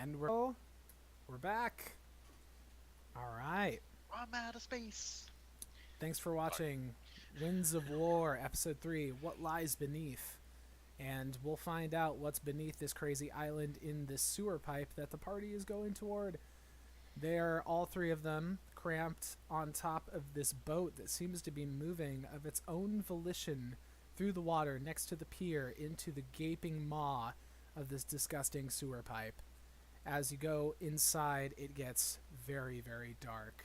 And we're back. All right. I'm out of space. Thanks for watching Winds of War, Episode 3, What Lies Beneath. And we'll find out what's beneath this crazy island in this sewer pipe that the party is going toward. They're, all three of them, cramped on top of this boat that seems to be moving of its own volition through the water next to the pier into the gaping maw of this disgusting sewer pipe. As you go inside, it gets very, very dark.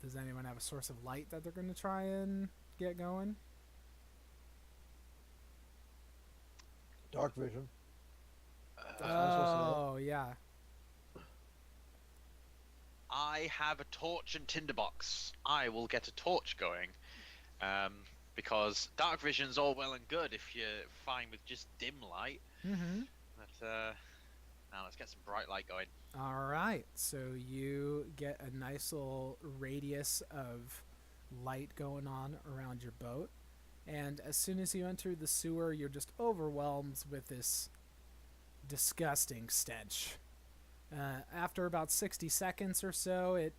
Does anyone have a source of light that they're going to try and get going? Dark vision. Oh, yeah. I have a torch and tinderbox. I will get a torch going. Because dark vision's all well and good if you're fine with just dim light. Mm-hmm. But, now let's get some bright light going. All right. So you get a nice little radius of light going on around your boat. And as soon as you enter the sewer, you're just overwhelmed with this disgusting stench. After about 60 seconds or so, it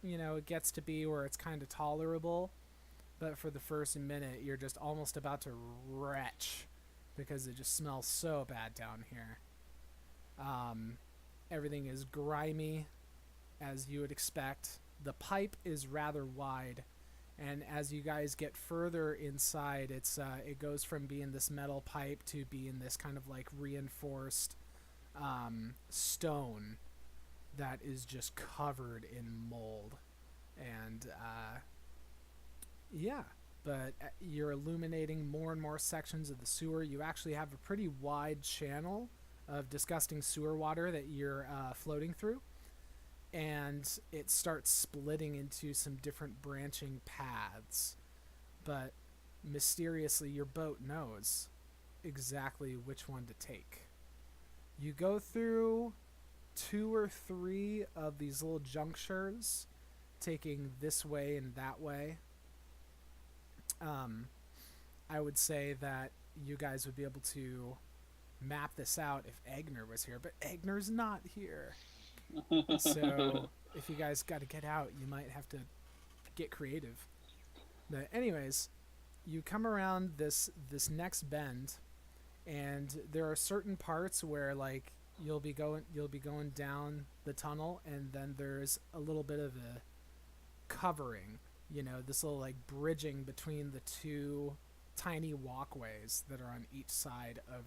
gets to be where it's kind of tolerable. But for the first minute, you're just almost about to retch because it just smells so bad down here. Everything is grimy, as you would expect. The pipe is rather wide, and as you guys get further inside, it goes from being this metal pipe to being this kind of like reinforced stone that is just covered in mold. And yeah, but you're illuminating more and more sections of the sewer. You actually have a pretty wide channel of disgusting sewer water that you're floating through, and it starts splitting into some different branching paths. But mysteriously, your boat knows exactly which one to take. You go through 2 or 3 of these little junctures, taking this way and that way. I would say that you guys would be able to map this out if Egner was here, but Egner's not here. So if you guys got to get out, you might have to get creative. But anyways, you come around this next bend, and there are certain parts where like you'll be going down the tunnel, and then there's a little bit of a covering, this little like bridging between the two tiny walkways that are on each side of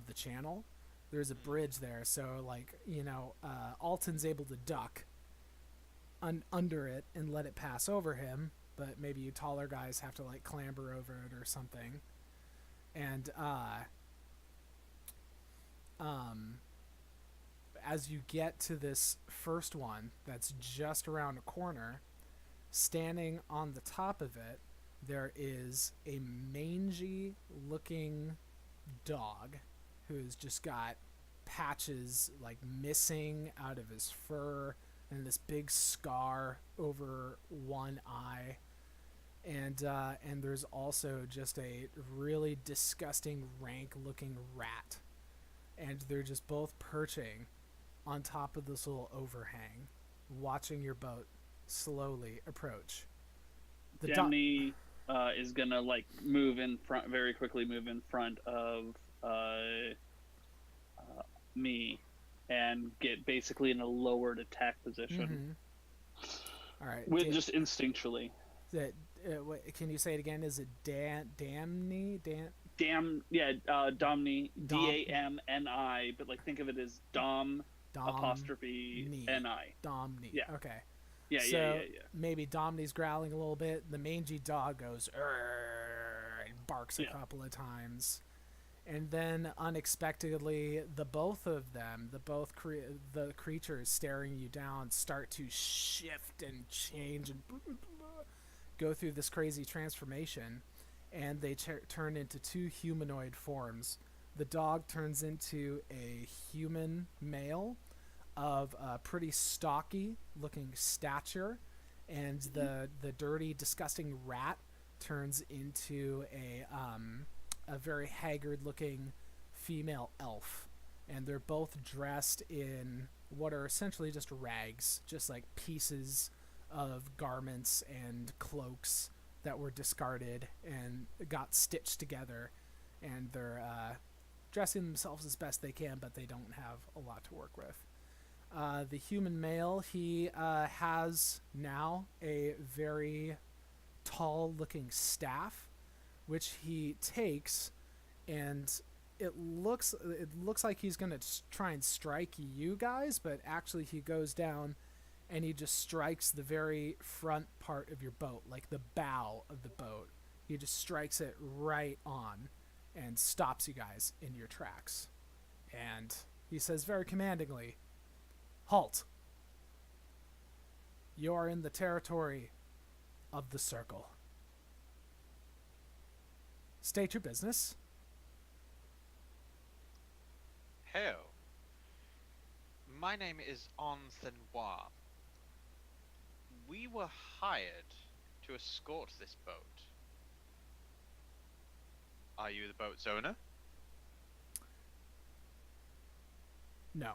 the channel. There's a bridge there, so like Alton's able to duck under it and let it pass over him, but maybe you taller guys have to like clamber over it or something. And as you get to this first one that's just around a corner, standing on the top of it, there is a mangy looking dog who's just got patches like missing out of his fur and this big scar over one eye. And there's also just a really disgusting, rank looking rat. And they're just both perching on top of this little overhang, watching your boat slowly approach. Damney is gonna like very quickly move in front of me and get basically in a lowered attack position. All right, with just instinctually. Can you say it again? Is it Damney? Domni, Damni, but like think of it as Dom apostrophe Ni. Domni. Yeah. Okay. Yeah. Maybe Domni's growling a little bit. The mangy dog goes and barks a couple of times, and then unexpectedly, the creatures staring you down start to shift and change and go through this crazy transformation, and they turn into 2 humanoid forms. The dog turns into a human male of a pretty stocky looking stature, and the dirty, disgusting rat turns into a very haggard looking female elf. and they're both dressed in what are essentially just rags, just like pieces of garments and cloaks that were discarded and got stitched together, and they're dressing themselves as best they can, but they don't have a lot to work with. The human male, he has now a very tall-looking staff, which he takes, and it looks like he's gonna try and strike you guys, but actually he goes down and he just strikes the very front part of your boat, like the bow of the boat. He just strikes it right on and stops you guys in your tracks. And he says very commandingly, "Halt! You are in the territory of the Circle. State your business." Hello. My name is Onn Thenois. We were hired to escort this boat. Are you the boat's owner? No.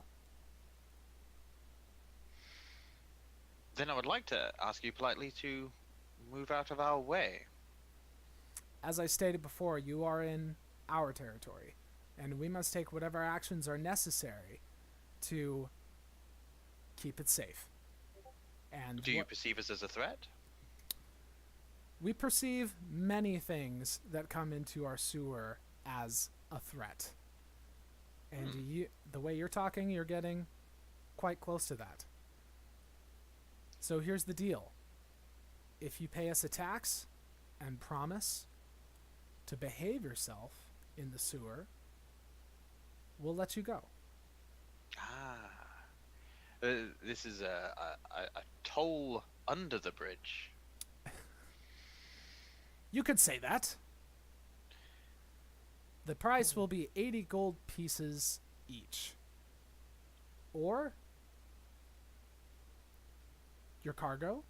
Then I would like to ask you politely to move out of our way. As I stated before, you are in our territory, and we must take whatever actions are necessary to keep it safe. And Do you perceive us as a threat? we perceive many things that come into our sewer as a threat. And the way you're talking, you're getting quite close to that. So here's the deal. If you pay us a tax and promise to behave yourself in the sewer, we'll let you go. This is a toll under the bridge. You could say that. The price will be 80 gold pieces each. Or your cargo.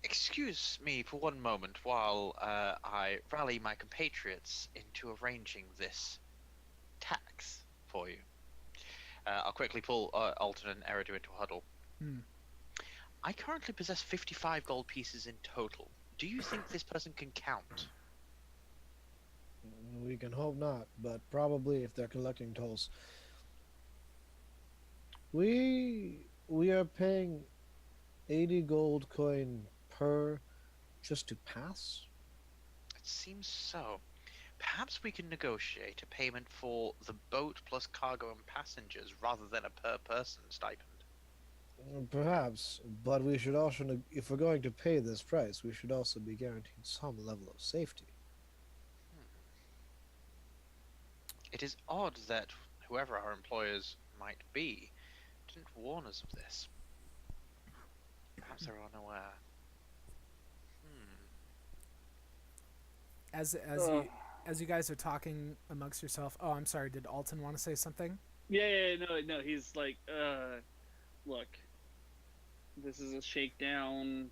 Excuse me for one moment while I rally my compatriots into arranging this tax for you. I'll quickly pull Alton and Eridu into a huddle. I currently possess 55 gold pieces in total. Do you think this person can count? We can hope not, but probably if they're collecting tolls. We are paying 80 gold coin per just to pass? It seems so. Perhaps we can negotiate a payment for the boat plus cargo and passengers rather than a per person stipend. Perhaps, but we should also, if we're going to pay this price, we should also be guaranteed some level of safety. It is odd that whoever our employers might be didn't warn us of this. Perhaps they're unaware. As you guys are talking amongst yourself. Oh, I'm sorry. Did Alton want to say something? No. He's like, look, this is a shakedown.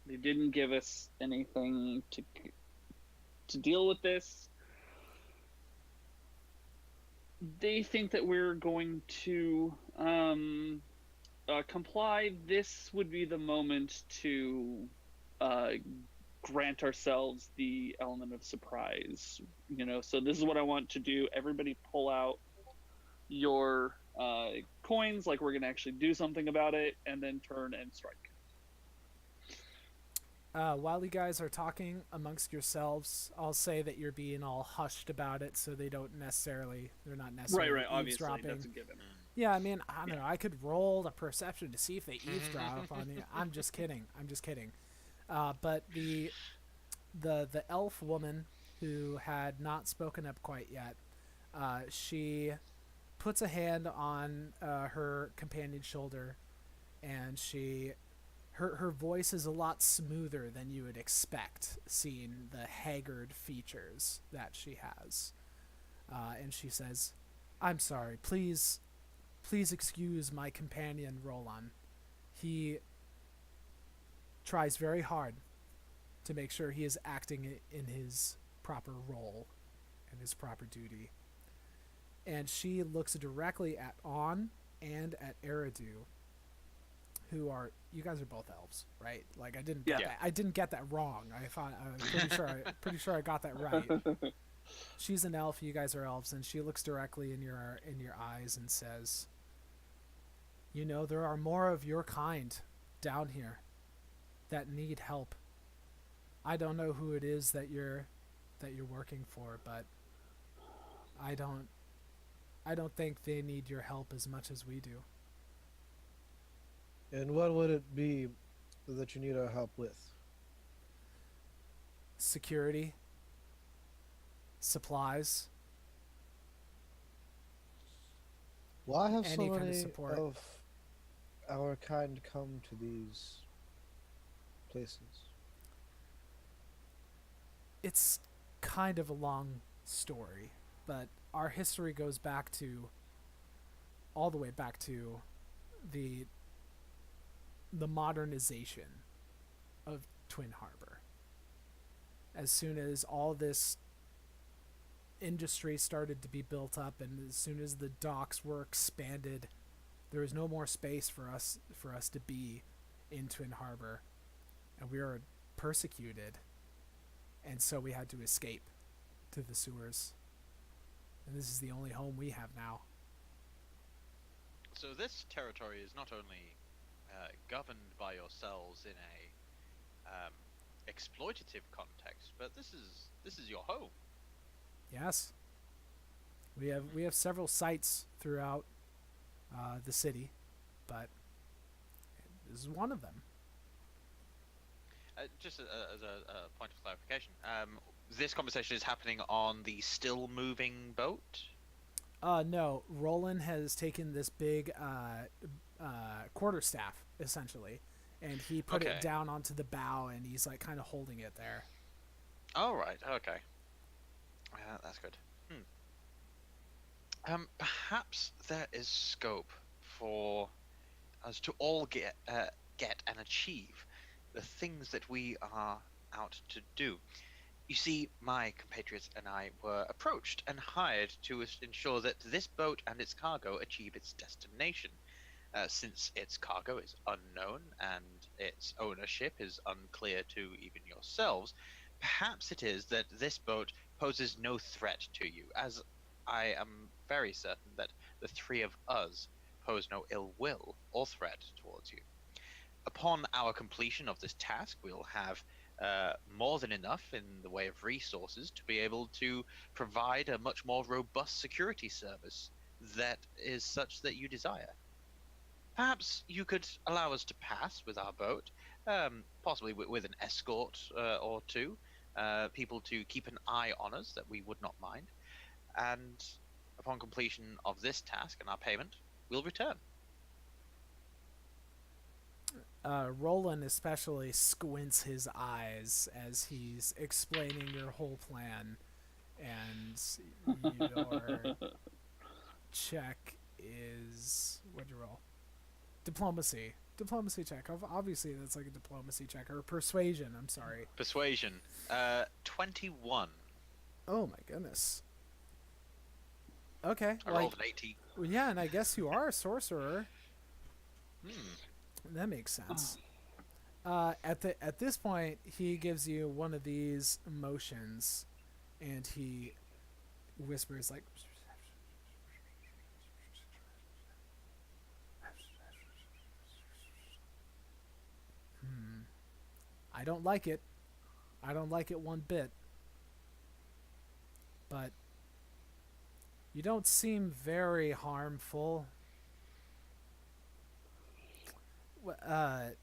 They didn't give us anything to deal with this. They think that we're going to comply. This would be the moment to grant ourselves the element of surprise. So this is what I want to do. Everybody pull out your coins, like we're going to actually do something about it, and then turn and strike. While you guys are talking amongst yourselves, I'll say that you're being all hushed about it, so they're not necessarily right. Obviously, eavesdropping. that's a given. Yeah, I mean, I don't know. I could roll the perception to see if they eavesdrop on you. I'm just kidding. But the elf woman who had not spoken up quite yet, she puts a hand on her companion's shoulder, and her voice is a lot smoother than you would expect, seeing the haggard features that she has. And she says, "I'm sorry. Please excuse my companion, Roland. He tries very hard to make sure he is acting in his proper role and his proper duty. And she looks directly at Onn and at Eridu, who are, you guys are both elves, right? Like I didn't get Yeah. that. I didn't get that wrong. I thought I was pretty sure I got that right. She's an elf, you guys are elves, and she looks directly in your eyes and says, "You know, there are more of your kind down here that need help. I don't know who it is that you're working for, but I don't think they need your help as much as we do." And what would it be that you need our help with? Security, supplies, Why have any so kind of many support. of our kind come to these places? It's kind of a long story, but our history goes back to all the way back to the modernization of Twin Harbor. As soon as all this industry started to be built up, and as soon as the docks were expanded, there was no more space for us to be in Twin Harbor, and we were persecuted, and so we had to escape to the sewers, and this is the only home we have now. So this territory is not only governed by yourselves in a exploitative context, but this is your home. Yes, we have several sites throughout the city, but this is one of them. Just as a point of clarification, this conversation is happening on the still moving boat. No, Roland has taken this big quarterstaff, essentially, and he put it Okay. down onto the bow, and he's like kind of holding it there. Oh, right. Okay. That's good. Perhaps there is scope for us to all get and achieve the things that we are out to do. You see, my compatriots and I were approached and hired to ensure that this boat and its cargo achieve its destination. Since its cargo is unknown and its ownership is unclear to even yourselves, perhaps it is that this boat poses no threat to you, as I am very certain that the three of us pose no ill will or threat towards you. Upon our completion of this task, we'll have more than enough in the way of resources to be able to provide a much more robust security service that is such that you desire. Perhaps you could allow us to pass with our boat, possibly with an escort or two, people to keep an eye on us that we would not mind, and upon completion of this task and our payment, we'll return. Roland especially squints his eyes as he's explaining your whole plan, and your check is, what'd you roll? Diplomacy check. Obviously that's like a diplomacy check, or persuasion, I'm sorry. Persuasion, 21. Oh my goodness. Okay. I rolled an 18. Well, yeah, and I guess you are a sorcerer. Hmm. That makes sense. At this point, he gives you one of these motions, and he whispers like, I don't like it. I don't like it one bit. But you don't seem very harmful. The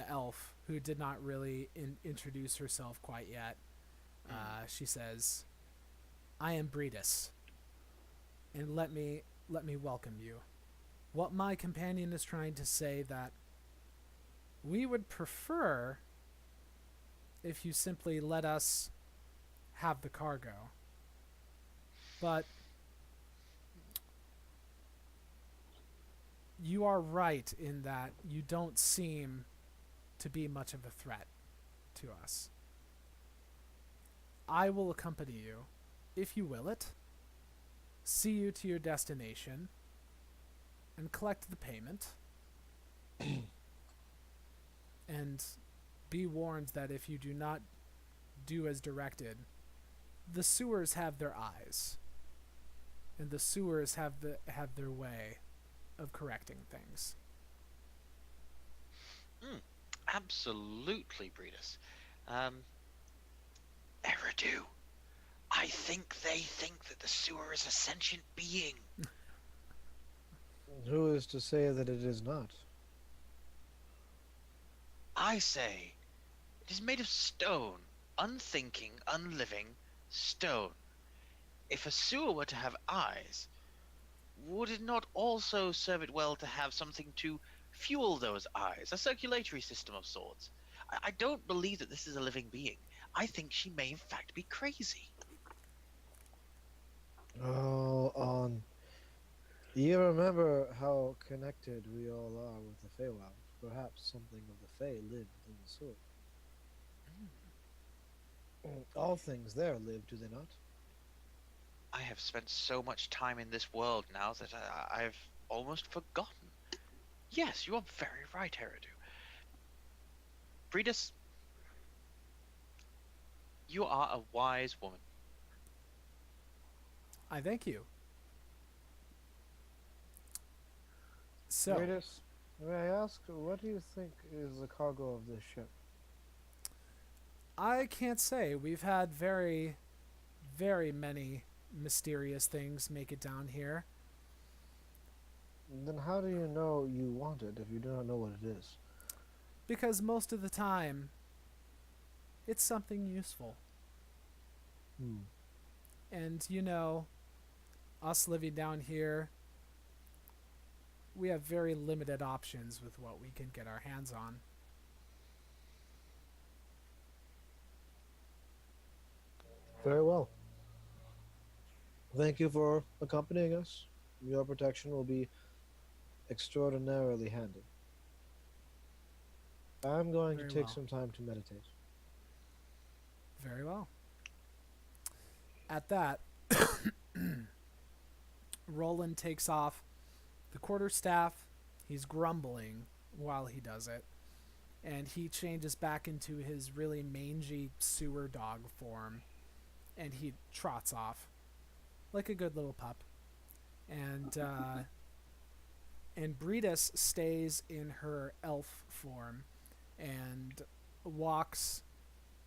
elf, who did not really introduce herself quite yet, she says, "I am Breedis, and let me welcome you. What my companion is trying to say that we would prefer if you simply let us have the cargo. But you are right in that you don't seem to be much of a threat to us. I will accompany you, if you will it, see you to your destination, and collect the payment. And be warned that if you do not do as directed, the sewers have their eyes, and the sewers have their way of correcting things. Absolutely, Breedus. Eridu, I think they think that the sewer is a sentient being. Who is to say that it is not? I say, it is made of stone, unthinking, unliving stone. If a sewer were to have eyes, would it not also serve it well to have something to fuel those eyes, a circulatory system of sorts? I don't believe that this is a living being. I think she may in fact be crazy. Oh, on. You remember how connected we all are with the Feywild. Perhaps something of the Fey live within the sewer. All things there live, do they not? I have spent so much time in this world now that I've almost forgotten. Yes, you are very right, Eridu. Breedus, you are a wise woman. I thank you. So, Greatest, may I ask, what do you think is the cargo of this ship? I can't say. We've had very, very many mysterious things make it down here. Then how do you know you want it if you do not know what it is? Because most of the time, it's something useful. And, you know, us living down here, we have very limited options with what we can get our hands on. Very well. Thank you for accompanying us. Your protection will be extraordinarily handy. I'm going Very to take well. some time to meditate. Very well. At that, Roland takes off the quarterstaff. He's grumbling while he does it. And he changes back into his really mangy sewer dog form. And he trots off like a good little pup. And Breedus stays in her elf form and walks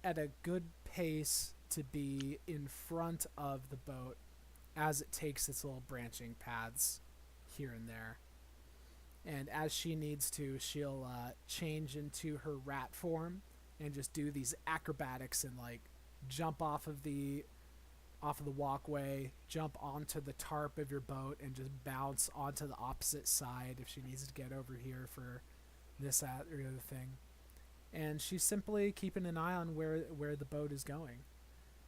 at a good pace to be in front of the boat as it takes its little branching paths here and there. And as she needs to, she'll change into her rat form and just do these acrobatics and like jump off of the walkway, jump onto the tarp of your boat, and just bounce onto the opposite side if she needs to get over here for this, that, or the other thing. And she's simply keeping an eye on where the boat is going.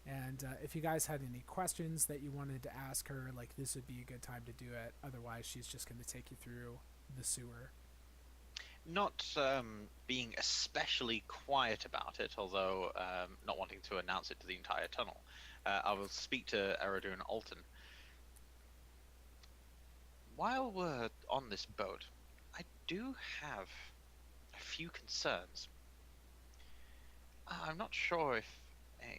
And if you guys had any questions that you wanted to ask her, like, this would be a good time to do it. Otherwise, she's just going to take you through the sewer. Not being especially quiet about it, although not wanting to announce it to the entire tunnel. I will speak to Eridu and Alton. While we're on this boat, I do have a few concerns. I'm not sure if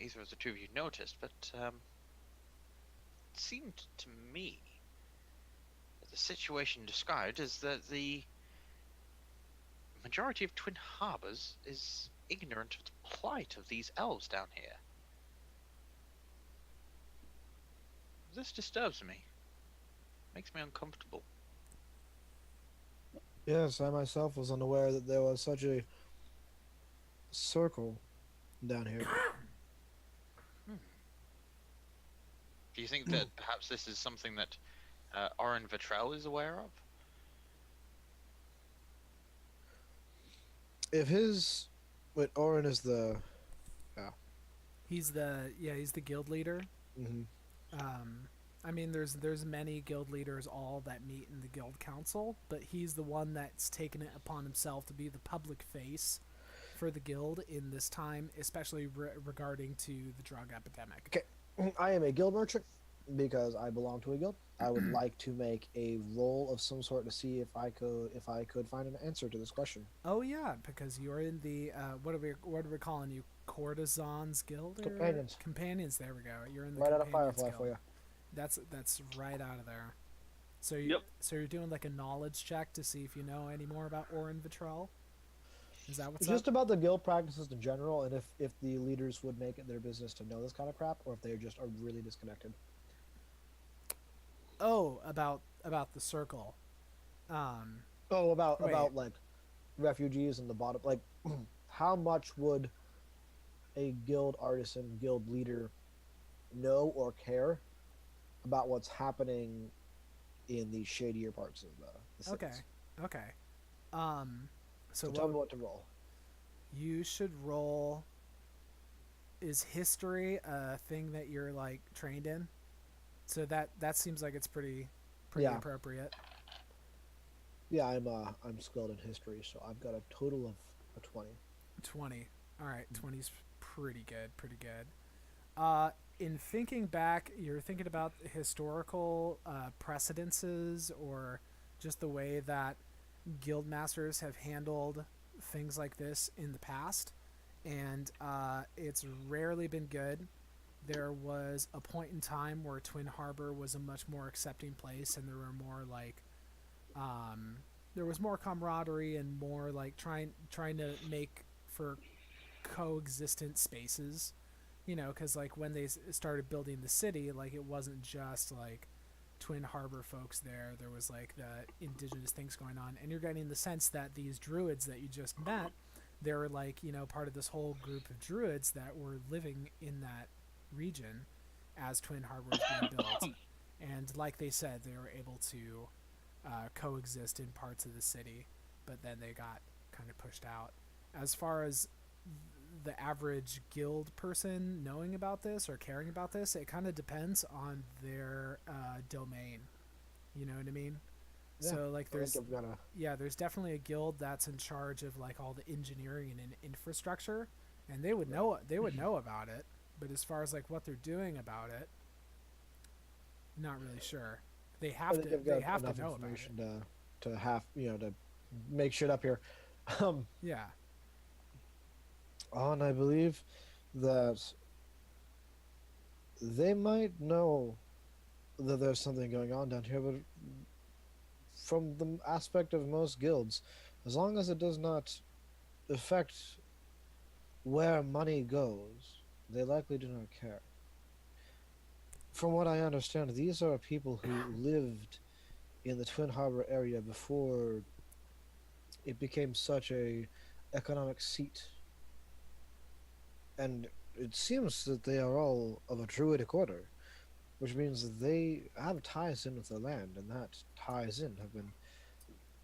either of the two of you noticed, but it seemed to me that the situation described is that the majority of Twin Harbors is ignorant of the plight of these elves down here. This disturbs me. Makes me uncomfortable. Yes, I myself was unaware that there was such a circle down here. Do you think that perhaps this is something that Onn Thenois is aware of? If his... Wait, Orin is the... He's the guild leader. Mm-hmm. I mean, there's many guild leaders all that meet in the guild council, but he's the one that's taken it upon himself to be the public face for the guild in this time, especially regarding to the drug epidemic. Okay, I am a guild merchant because I belong to a guild. I would like to make a roll of some sort to see if I could find an answer to this question. Oh yeah, because you're in the what are we calling you? Courtesans Guild? Or? Companions. Companions. There we go. You're in the Right out of Companions Firefly Guild. for you. That's right out of there. So Yep. so you're doing like a knowledge check to see if you know any more about Orin Vitrell. Is that what's Just up? about the guild practices in general, and if the leaders would make it their business to know this kind of crap, or if they just are really disconnected. Oh, about the circle. Oh, about Wait. like refugees and the bottom, like how much would a guild artisan, guild leader know or care about what's happening in the shadier parts of the cities? Okay. Okay. So So tell me what what to roll. you should roll. Is history a thing that you're like trained in? So that seems like it's pretty Yeah. appropriate. Yeah, I'm skilled in history, so I've got a total of a 20. 20. All right, 20's pretty good, pretty good. In thinking back, you're thinking about historical precedences or just the way that guild masters have handled things like this in the past, and it's rarely been good. There was a point in time where Twin Harbor was a much more accepting place, and there were more like there was more camaraderie and more like trying to make for coexistent spaces, you know, because like when they started building the city, like it wasn't just like Twin Harbor folks there was like the indigenous things going on, and you're getting the sense that these druids that you just met, they were like, you know, part of this whole group of druids that were living in that region as Twin Harbor was being built, and like they said, they were able to coexist in parts of the city, but then they got kind of pushed out. As far as the average guild person knowing about this or caring about this, it kind of depends on their domain. You know what I mean? Yeah, So like I there's think I've got a there's definitely a guild that's in charge of like all the engineering and infrastructure, and they would know about it. But as far as like what they're doing about it, not really sure. They I have think to I've got know enough about it. information to have to make shit up here. Yeah. And I believe that they might know that there's something going on down here, but from the aspect of most guilds, as long as it does not affect where money goes, they likely do not care. From what I understand, these are people who lived in the Twin Harbor area before it became such a economic seat. And it seems that they are all of a druidic order, which means that they have ties in with the land, and that ties in have been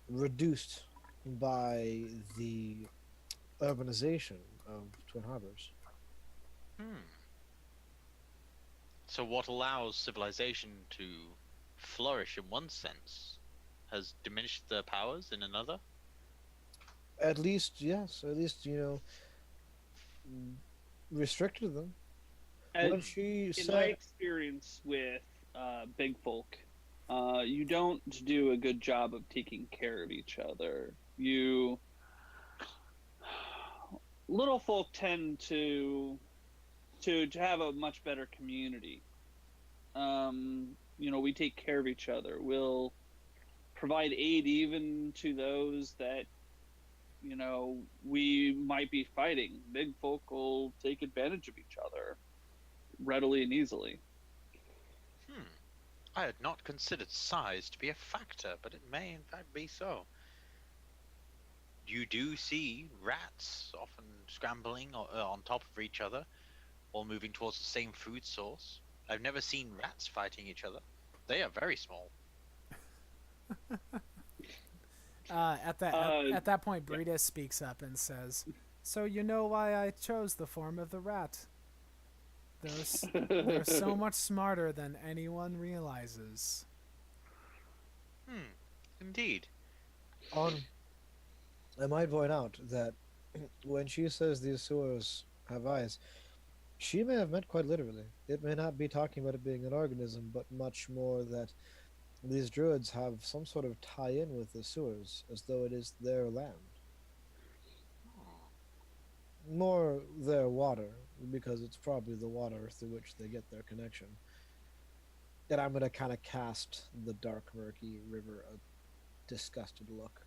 reduced by the urbanization of Twin Harbors. So what allows civilization to flourish in one sense has diminished their powers in another? At least, yes. At least, restricted them. And When she in my said, experience with big folk, you don't do a good job of taking care of each other. Little folk tend to have a much better community. We take care of each other. We'll provide aid even to those that we might be fighting. Big folk will take advantage of each other readily and easily. I had not considered size to be a factor, but it may in fact be so. You do see rats often scrambling on top of each other, all moving towards the same food source. I've never seen rats fighting each other. They are very small. At that point, Brita speaks up and says, "So you know why I chose the form of the rat?" They're so much smarter than anyone realizes. Indeed. I might point out that when she says these sewers have eyes, she may have meant quite literally. It may not be talking about it being an organism, but much more that these druids have some sort of tie-in with the sewers, as though it is their land. More their water, because it's probably the water through which they get their connection. And I'm going to kind of cast the dark, murky river a disgusted look.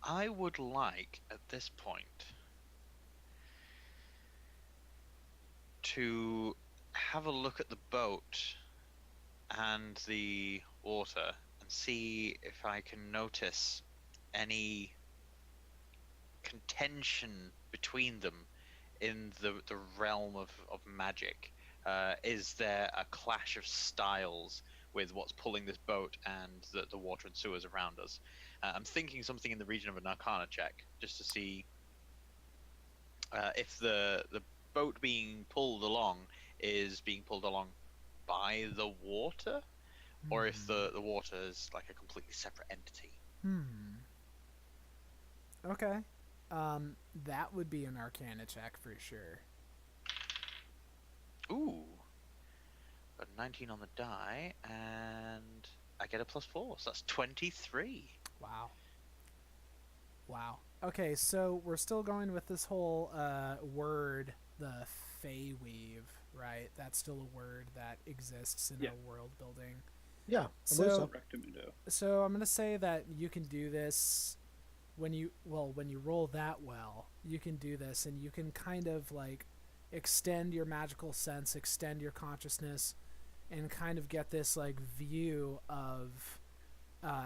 I would like, at this point, to have a look at the boat and the water and see if I can notice any contention between them in the realm of magic. Is there a clash of styles with what's pulling this boat and the water and sewers around us? I'm thinking something in the region of an Arcana check, just to see if the boat being pulled along is being pulled along by the water, or if the water is like a completely separate entity. Okay. That would be an Arcana check for sure. Ooh. Got 19 on the die, and I get a +4, so that's 23. Wow. Okay, so we're still going with this whole word, the Feyweave, right? That's still a word that exists in our world building. Yeah, so I'm going to say that you can do this when you roll that well. You can do this, and you can kind of like extend your magical sense, extend your consciousness, and kind of get this like view of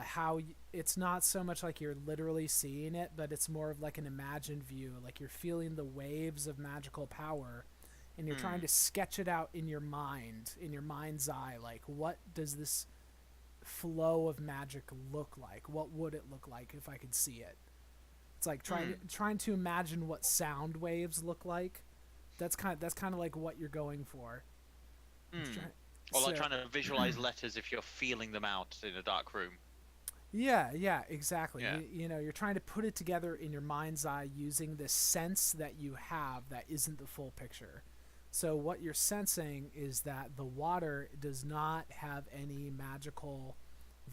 how it's not so much like you're literally seeing it, but it's more of like an imagined view, like you're feeling the waves of magical power, and you're trying to sketch it out in your mind, in your mind's eye, like what does this flow of magic look like? What would it look like if I could see it? It's like trying to imagine what sound waves look like. That's kind of like what you're going for. Or like trying to visualize letters if you're feeling them out in a dark room. Yeah, exactly. Yeah. You know, you're trying to put it together in your mind's eye using this sense that you have that isn't the full picture. So what you're sensing is that the water does not have any magical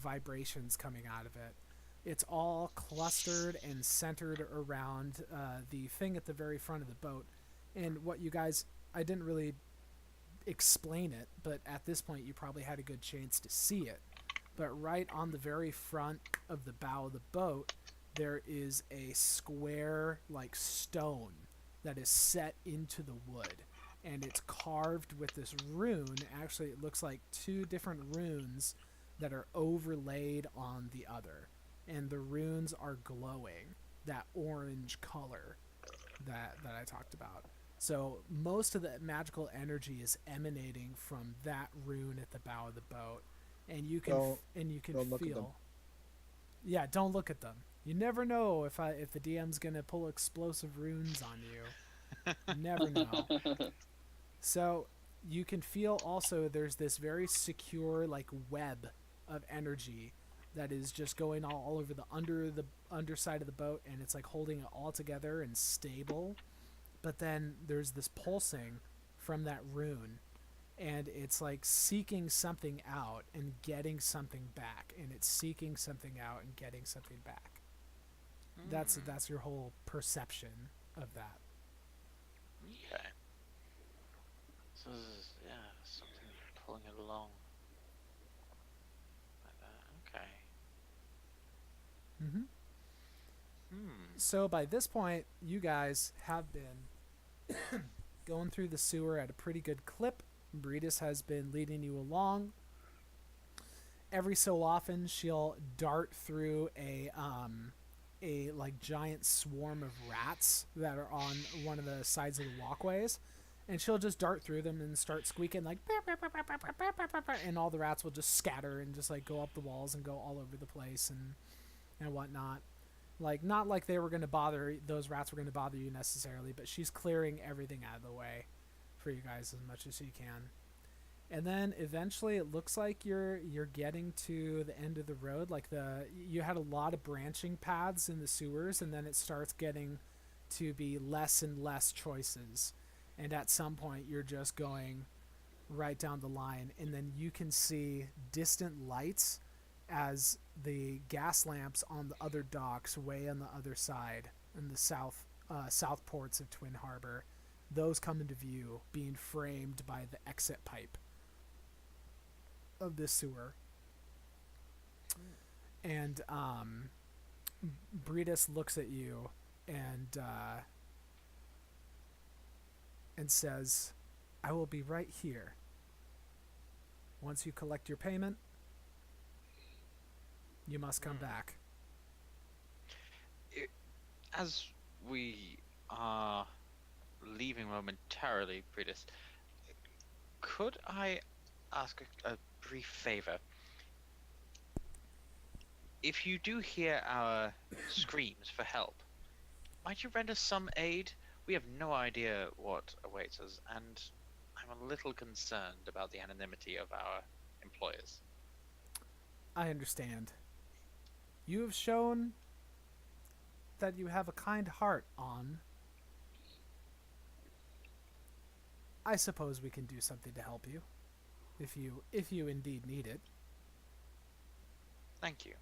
vibrations coming out of it. It's all clustered and centered around the thing at the very front of the boat. And what you guys, I didn't really explain it, but at this point you probably had a good chance to see it. But right on the very front of the bow of the boat, there is a square like stone that is set into the wood, and it's carved with this rune. Actually, it looks like two different runes that are overlaid on the other, and the runes are glowing that orange color that I talked about. So most of the magical energy is emanating from that rune at the bow of the boat, and you can feel. Yeah, don't look at them. You never know if the DM's gonna pull explosive runes on you. You never know. So you can feel also there's this very secure like web of energy that is just going all over the underside of the boat, and it's like holding it all together and stable. But then there's this pulsing from that rune, and it's like seeking something out and getting something back, and it's seeking something out and getting something back. That's your whole perception of that. Okay. So something pulling it along. Like that. Okay. So by this point, you guys have been going through the sewer at a pretty good clip. Breedis has been leading you along. Every so often, she'll dart through a like giant swarm of rats that are on one of the sides of the walkways, and she'll just dart through them and start squeaking like, and all the rats will just scatter and just like go up the walls and go all over the place and whatnot. Like, not like they were going to bother, those rats were going to bother you necessarily, but she's clearing everything out of the way for you guys as much as she can. And then eventually it looks like you're getting to the end of the road. Like, you had a lot of branching paths in the sewers, and then it starts getting to be less and less choices. And at some point you're just going right down the line, and then you can see distant lights as the gas lamps on the other docks way on the other side in the south ports of Twin Harbor, those come into view, being framed by the exit pipe of this sewer. And Breedis looks at you and says, "I will be right here. Once you collect your payment, you must come back." As we are leaving momentarily, Breedis, could I ask a brief favor? If you do hear our screams for help, might you render some aid? We have no idea what awaits us, and I'm a little concerned about the anonymity of our employers. I understand. You have shown that you have a kind heart, Onn. I suppose we can do something to help you, if you indeed need it. Thank you.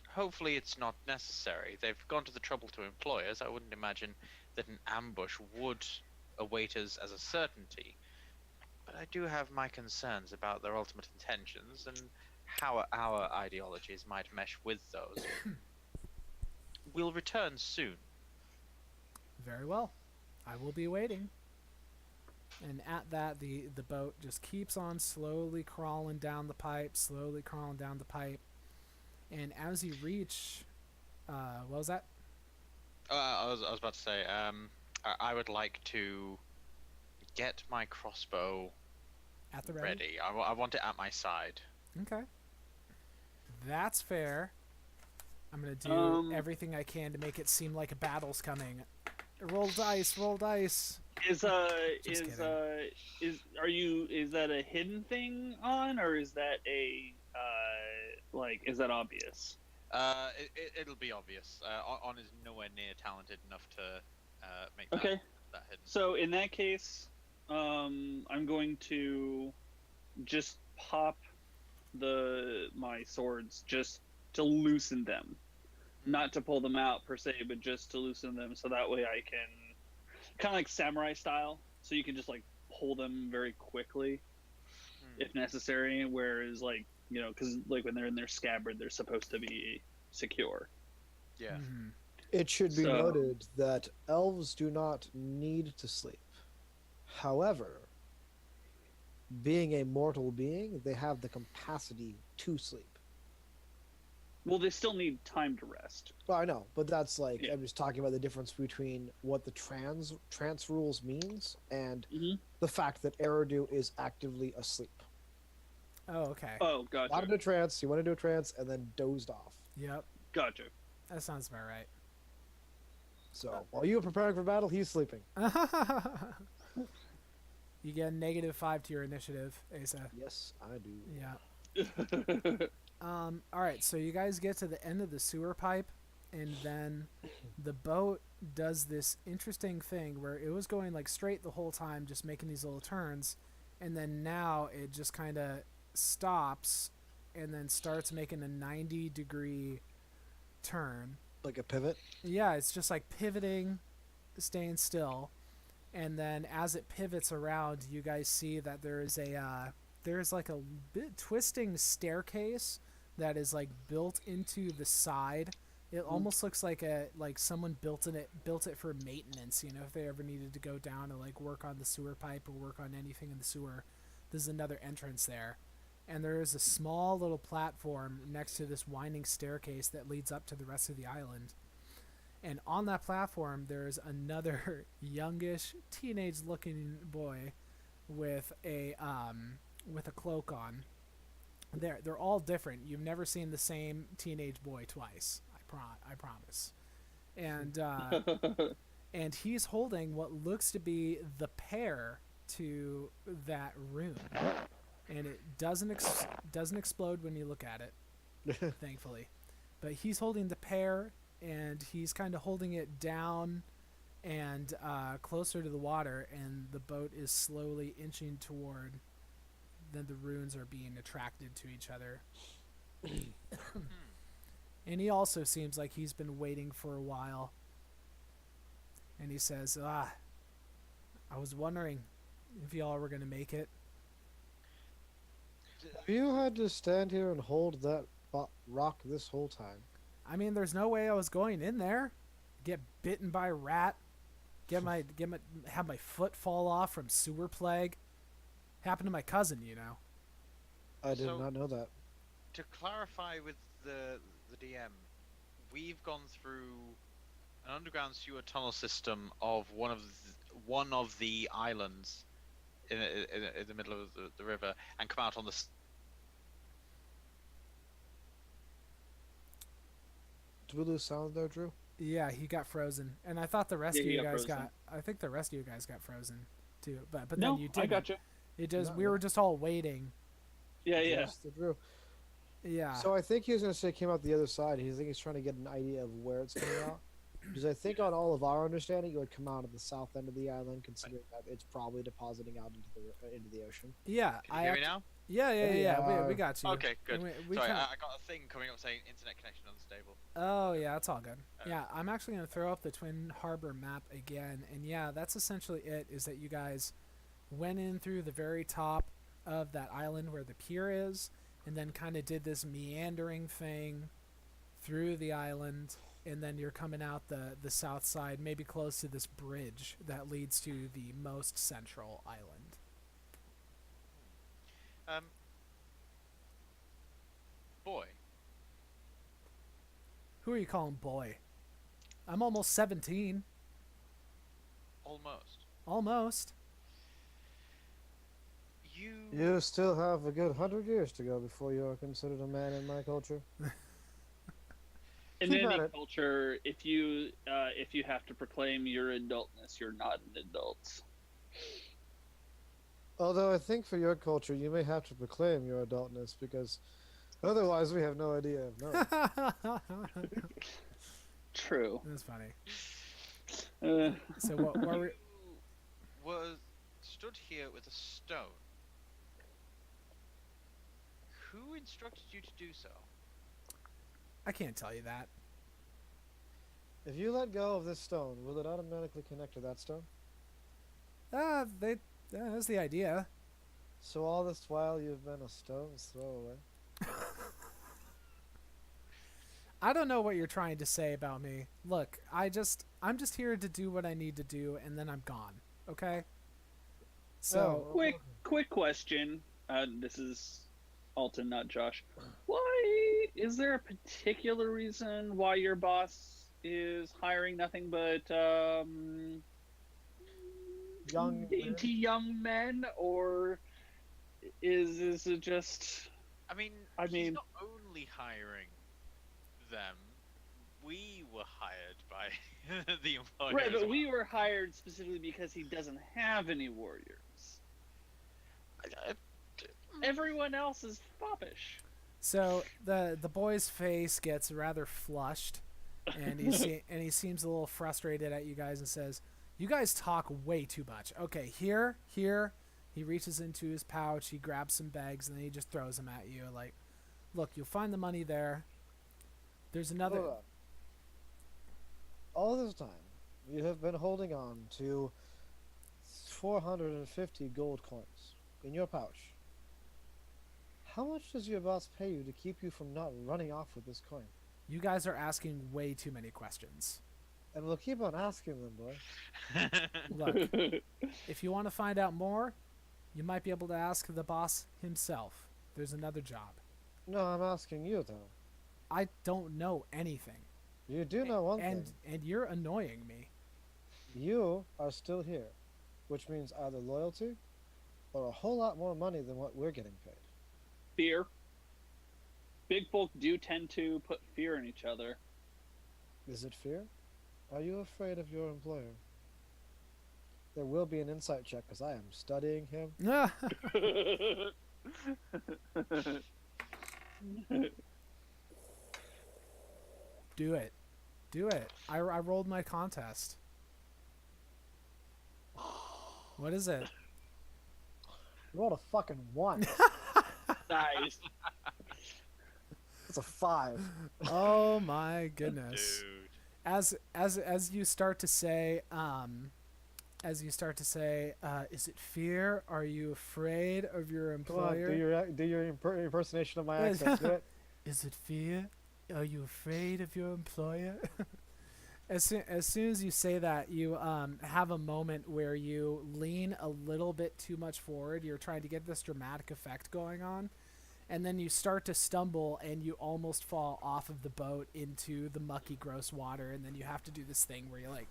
Hopefully it's not necessary. They've gone to the trouble to employ us. I wouldn't imagine that an ambush would await us as a certainty. But I do have my concerns about their ultimate intentions and how our ideologies might mesh with those. We'll return soon. Very well. I will be waiting. And at that, the boat just keeps on slowly crawling down the pipe, And as you reach, what was that? I was about to say, I would like to get my crossbow At the ready? I want it at my side. Okay. That's fair. I'm going to do everything I can to make it seem like a battle's coming. Roll dice, roll dice. Is that a hidden thing on, or is that is that obvious? It'll be obvious. On is nowhere near talented enough to make that hidden. So in that case, I'm going to just pop my swords just to loosen them, not to pull them out per se, but just to loosen them, so that way I can kind of like samurai style. So you can just like pull them very quickly, if necessary. Whereas because when they're in their scabbard, they're supposed to be secure. Yeah. Mm-hmm. It should be noted that elves do not need to sleep. However, being a mortal being, they have the capacity to sleep. Well, they still need time to rest. Well, I know, but that's I'm just talking about the difference between what the trance rules means and the fact that Eridu is actively asleep. Oh, okay. Oh, gotcha. He went into a trance and then dozed off. Yep. Gotcha. That sounds about right. So, while you were preparing for battle, he's sleeping. You get a -5 to your initiative, Asa. Yes, I do. Yeah. Alright, so you guys get to the end of the sewer pipe, and then the boat does this interesting thing where it was going straight the whole time, just making these little turns, and then now it just kind of stops and then starts making a 90-degree turn. Like a pivot? Yeah, it's just pivoting, staying still, and then as it pivots around, you guys see that there's a bit twisting staircase that is built into the side. It almost looks like someone built it for maintenance. If they ever needed to go down and work on the sewer pipe or work on anything in the sewer, this is another entrance there. And there is a small little platform next to this winding staircase that leads up to the rest of the island. And on that platform, there's another youngish, teenage-looking boy with a cloak on. They're all different. You've never seen the same teenage boy twice. I promise. and and he's holding what looks to be the pair to that rune, and it doesn't explode when you look at it, thankfully. But he's holding the pair, and he's kind of holding it down and closer to the water, and the boat is slowly inching toward. Then the runes are being attracted to each other. And he also seems like he's been waiting for a while. And he says, I was wondering if y'all were going to make it. Have you had to stand here and hold that rock this whole time? I mean, there's no way I was going in there. Get bitten by a rat. Have my foot fall off from sewer plague. Happened to my cousin, you know. I did not know that. To clarify with the DM, we've gone through an underground sewer tunnel system of one of the islands in the middle of the river and come out on the. Did we lose sound there, Drew? Yeah, he got frozen, and I thought the rest of he you got guys frozen. got. I think the rest of you guys got frozen too. But No, then you didn't. I got you. It just No, we no. were just all waiting. Yeah. Yes, the Drew. Yeah. So I think he was going to say it came out the other side. I think he's trying to get an idea of where it's coming out. Because I think on all of our understanding, it would come out at the south end of the island, considering that it's probably depositing out into the ocean. Yeah. Can you hear me now? Yeah. We got you. Okay, good. We Sorry, kinda- I got a thing coming up saying internet connection unstable. Oh yeah, that's all good. Oh. Yeah, I'm actually gonna throw up the Twin Harbor map again, and yeah, that's essentially it. Is that you guys went in through the very top of that island where the pier is, and then kind of did this meandering thing through the island, and then you're coming out the south side, maybe close to this bridge that leads to the most central island. Boy, Who are you calling boy? I'm almost 17. almost. Almost. You still have a good 100 years to go before you are considered a man in my culture. In Keep at any it. culture, if you have to proclaim your adultness, you're not an adult. Although I think for your culture, you may have to proclaim your adultness because otherwise we have no idea of knowing. True. That's funny. Uh, So what were we? Was stood here with a stone. Who instructed you to do so? I can't tell you that. If you let go of this stone, will it automatically connect to that stone? That's the idea. So all this while you've been a stone's throw away? I don't know what you're trying to say about me. Look, I'm just here to do what I need to do, and then I'm gone. Okay. So quick question. This is Alton, not Josh. Why is there a particular reason why your boss is hiring nothing but dainty young men, or is it just? I mean, he's not only hiring them. We were hired by the employer. Right, as but we well. were hired specifically because he doesn't have any warriors. Everyone else is foppish. So the boy's face gets rather flushed, and he seems a little frustrated at you guys and says, "You guys talk way too much." Okay, here. He reaches into his pouch, he grabs some bags, and then he just throws them at you. Like, look, you'll find the money there. There's another. Hold on. All this time, you have been holding on to 450 gold coins in your pouch. How much does your boss pay you to keep you from not running off with this coin? You guys are asking way too many questions. And we'll keep on asking them, boy. Look, if you want to find out more, you might be able to ask the boss himself. There's another job. No, I'm asking you, though. I don't know anything. You do know one thing. And you're annoying me. You are still here, which means either loyalty or a whole lot more money than what we're getting paid. Fear. Big folk do tend to put fear in each other. Is it fear? Are you afraid of your employer? There will be an insight check because I am studying him. Do it. Do it. I rolled my contest. What is it? You rolled a fucking 1. Nice. It's a 5. Oh my goodness. Dude. As you start to say, is it fear? Are you afraid of your Come on, employer? do your impersonation of my accent. Do it. Is it fear? Are you afraid of your employer? As soon as you say that, you have a moment where you lean a little bit too much forward. You're trying to get this dramatic effect going on. And then you start to stumble and you almost fall off of the boat into the mucky, gross water. And then you have to do this thing where you like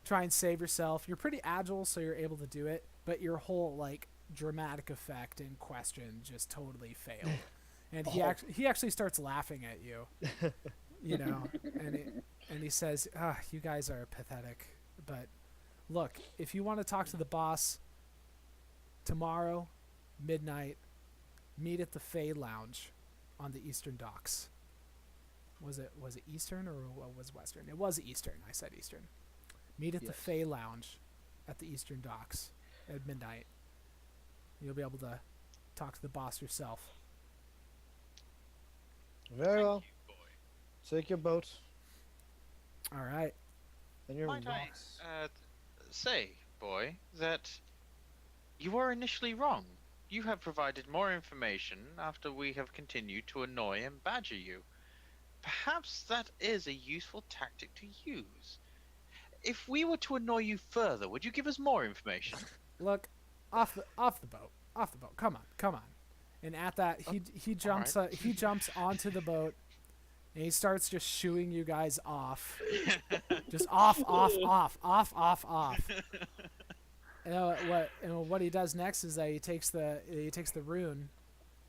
try and save yourself. You're pretty agile, so you're able to do it. But your whole like dramatic effect in question just totally failed. And he actually starts laughing at you, you know, and he says, you guys are pathetic. But look, if you want to talk to the boss tomorrow, midnight, meet at the Fae Lounge on the Eastern Docks. Was it Eastern or was Western? It was Eastern. I said Eastern. Meet at the Fae Lounge at the Eastern Docks at midnight. You'll be able to talk to the boss yourself. Very well. Thank you, boy. Take your boat All right. and your Might I rocks. say, boy, that you were initially wrong. You have provided more information after we have continued to annoy and badger you. Perhaps that is a useful tactic to use. If we were to annoy you further, would you give us more information? Look, off the boat. Off the boat. Come on. And at that, he jumps right. he jumps onto the boat, and he starts just shooing you guys off, just off. And what he does next is that he takes the rune,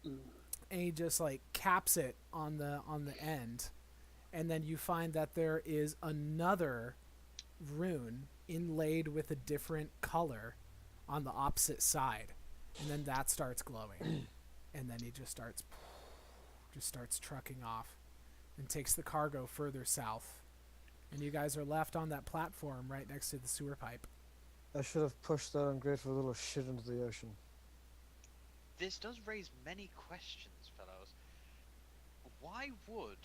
and he just like caps it on the end, and then you find that there is another rune inlaid with a different color on the opposite side, and then that starts glowing. And then he just starts trucking off and takes the cargo further south. And you guys are left on that platform right next to the sewer pipe. I should have pushed that ungrateful little shit into the ocean. This does raise many questions, fellows. Why would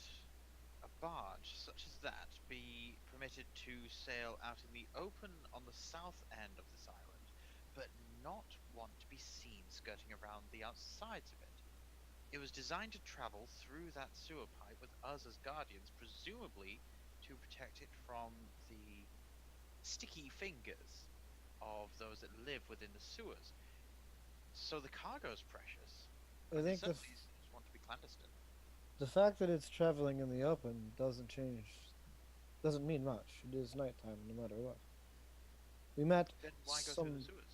a barge such as that be permitted to sail out in the open on the south end of this island, but not want to be seen skirting around the outsides of it? It was designed to travel through that sewer pipe with us as guardians, presumably to protect it from the sticky fingers of those that live within the sewers. So the cargo's precious. I think Some of these just want to be clandestine. the fact that it's traveling in the open doesn't mean much. It is nighttime no matter what. We met Then why go through some the sewers?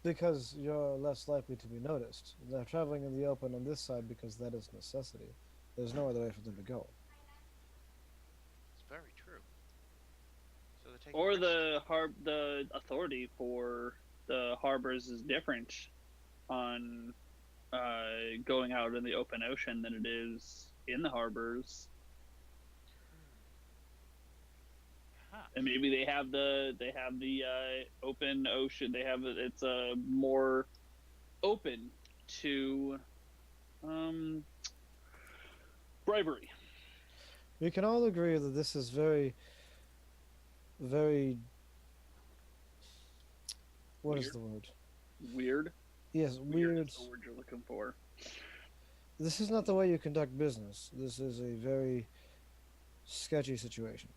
because you're less likely to be noticed. They're traveling in the open on this side because that is necessity. There's no other way for them to go. It's very true. So they're taking Or risks. the authority for the harbors is different on going out in the open ocean than it is in the harbors. And maybe they have the open ocean. It's more open to bribery. We can all agree that this is very, very. What is Weird. the word? Weird. Yes, Weird weird. is the word you're looking for. This is not the way you conduct business. This is a very sketchy situation.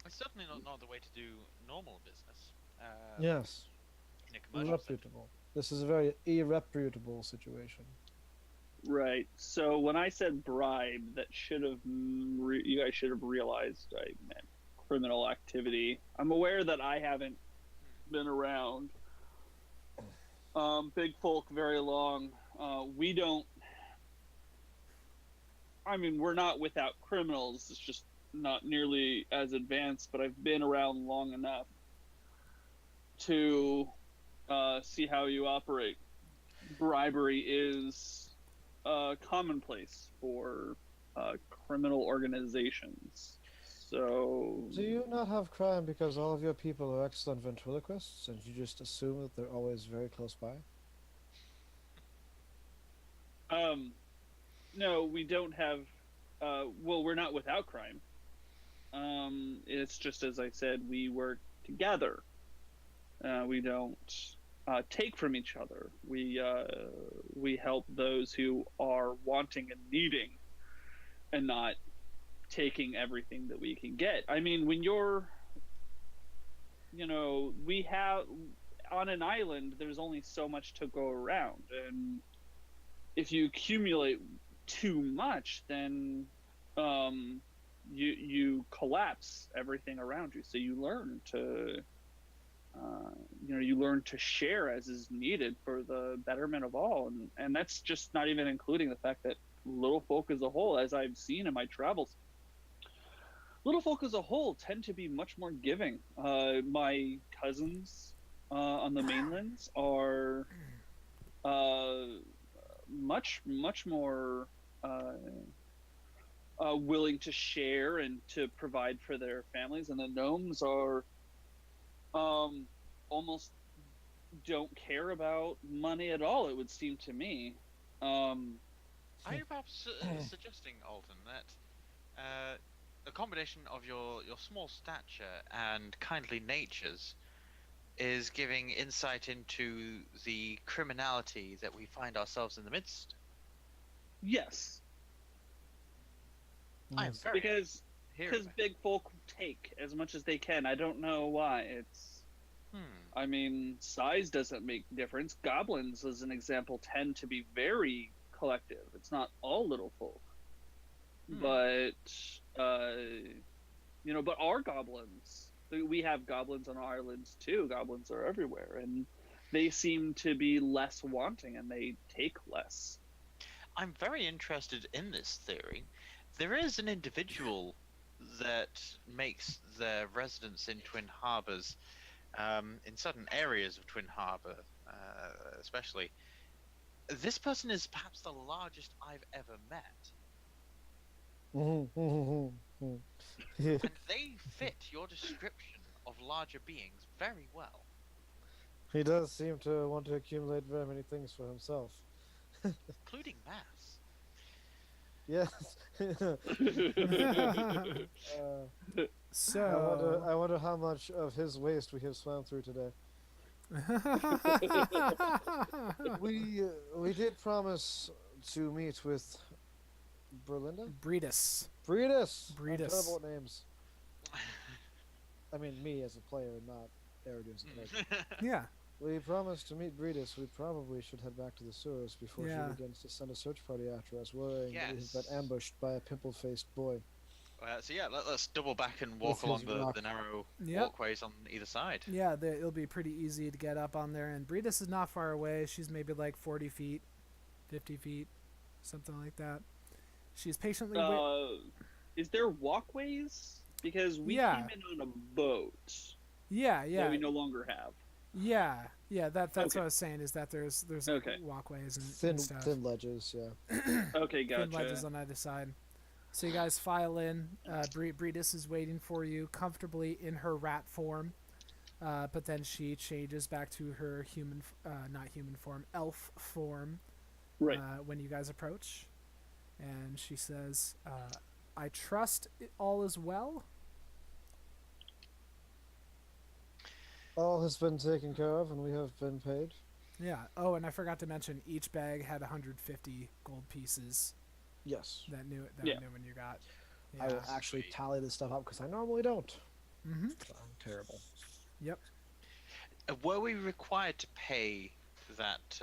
It's certainly not the way to do normal business. Yes, In a commercial setting. reputable. This is a very irreputable situation. Right. So when I said bribe, that should have you guys should have realized I meant criminal activity. I'm aware that I haven't been around big folk very long. We don't. I mean, we're not without criminals. It's just not nearly as advanced, but I've been around long enough to see how you operate. Bribery is commonplace for criminal organizations. So, Do you not have crime because all of your people are excellent ventriloquists and you just assume that they're always very close by? no, we don't have. Well, we're not without crime. It's just as I said, we work together. We don't take from each other. We help those who are wanting and needing, and not taking everything that we can get. I mean, when you're, we have on an island, there's only so much to go around, and if you accumulate too much, then you collapse everything around you. So you learn to share as is needed for the betterment of all, and that's just not even including the fact that little folk as a whole, as I've seen in my travels, little folk as a whole tend to be much more giving. My cousins on the mainlands are much more willing to share and to provide for their families, and the gnomes are almost don't care about money at all, it would seem to me. Are you perhaps suggesting, Alton, that a combination of your small stature and kindly natures is giving insight into the criminality that we find ourselves in the midst? Yes, I am very because big folk take as much as they can. I don't know why. It's I mean, size doesn't make difference. Goblins, as an example, tend to be very collective. It's not all little folk, but but our goblins. We have goblins on our islands too. Goblins are everywhere, and they seem to be less wanting, and they take less. I'm very interested in this theory. There is an individual that makes their residence in Twin Harbors, in certain areas of Twin Harbor, especially. This person is perhaps the largest I've ever met. And they fit your description of larger beings very well. He does seem to want to accumulate very many things for himself. Including mass. Yes. So I wonder how much of his waste we have swam through today. We did promise to meet with Berlinda? Breedis. Breedis! I'm Breedis. terrible at names. I mean, me as a player, not Eridu as a character. Yeah. We promised to meet Breedis. We probably should head back to the sewers before she begins to send a search party after us, worrying that we've been ambushed by a pimple-faced boy. So yeah, let's double back and walk along the narrow walkways on either side. Yeah, it'll be pretty easy to get up on there, and Breedis is not far away. She's maybe like 40 feet, 50 feet, something like that. She's patiently Is there walkways? Because we came in on a boat. Yeah. That we no longer have. Yeah. That's what I was saying, is that there's walkways and stuff. Thin ledges, yeah. Okay, gotcha. Thin ledges on either side. So you guys file in. Breedis is waiting for you comfortably in her rat form, but then she changes back to her not human form, elf form. Right. When you guys approach, and she says, "I trust all is well." All has been taken care of, and we have been paid. Yeah. Oh, and I forgot to mention, each bag had 150 gold pieces. Yes. That new one you got. Yeah. I will actually tally this stuff up because I normally don't. Mm-hmm. I'm terrible. Yep. Were we required to pay that?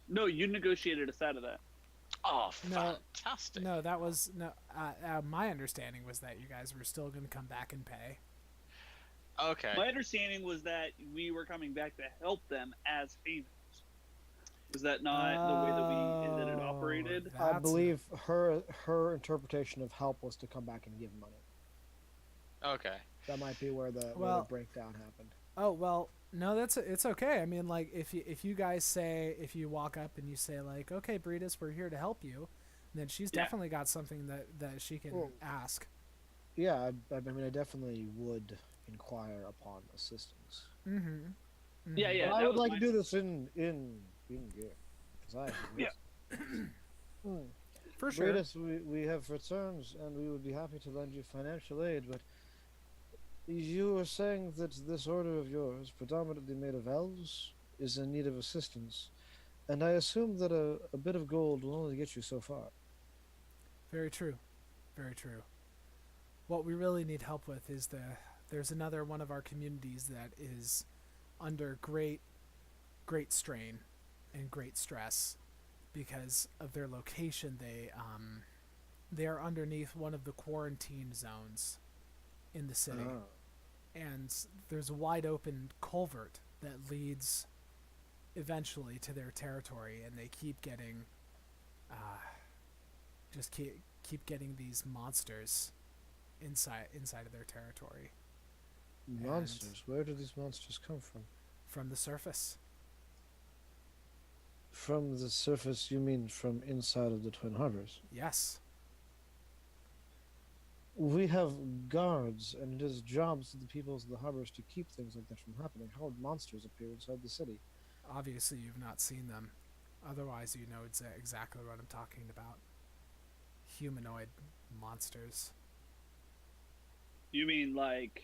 No, you negotiated us out of that. Oh, fantastic! No, that was no. My understanding was that you guys were still going to come back and pay. Okay. My understanding was that we were coming back to help them as payments. Was that not the way that it operated? I believe her interpretation of help was to come back and give money. Okay. That might be where the breakdown happened. Oh well, no, it's okay. I mean, like if you guys say, if you walk up and you say like, okay, Breedis, we're here to help you, then she's definitely got something that she can ask. Yeah, I mean, I definitely would inquire upon assistance. Mm-hmm. Yeah. But I would like to do this in gear, because For sure. Breedis, we have returns, and we would be happy to lend you financial aid, but you were saying that this order of yours, predominantly made of elves, is in need of assistance, and I assume that a bit of gold will only get you so far. Very true. Very true. What we really need help with is there's another one of our communities that is under great strain and great stress because of their location. They are underneath one of the quarantine zones in the city. And there's a wide open culvert that leads eventually to their territory, and they keep getting keep getting these monsters inside of their territory. Monsters? Where do these monsters come from? From the surface. From the surface, you mean from inside of the Twin Harbors? Yes. We have guards, and it is jobs of the peoples of the harbors to keep things like that from happening. How would monsters appear inside the city? Obviously, you've not seen them. Otherwise, you know exactly what I'm talking about. Humanoid monsters. You mean like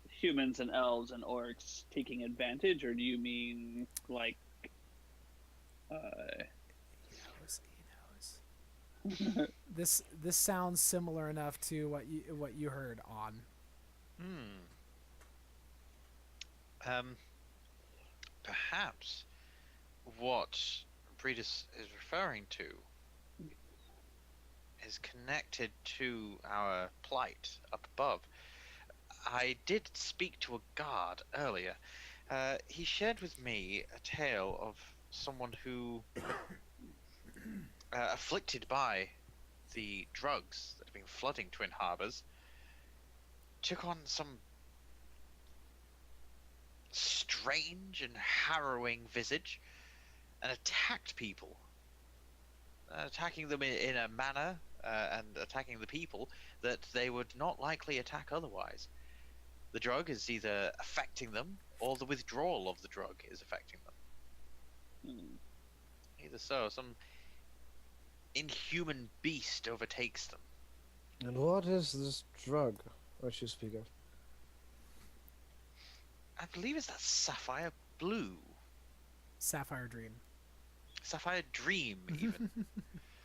humans and elves and orcs taking advantage, or do you mean like He knows. This sounds similar enough to what you heard on. Perhaps what Breedis is referring to is connected to our plight up above. I did speak to a guard earlier. He shared with me a tale of someone who, afflicted by the drugs that have been flooding Twin Harbors, took on some strange and harrowing visage and attacked people. Attacking them in a manner and attacking the people that they would not likely attack otherwise. The drug is either affecting them or the withdrawal of the drug is affecting them. Either so, some inhuman beast overtakes them. And what is this drug that you speak of? I believe it's that sapphire blue. Sapphire Dream. Sapphire Dream, even.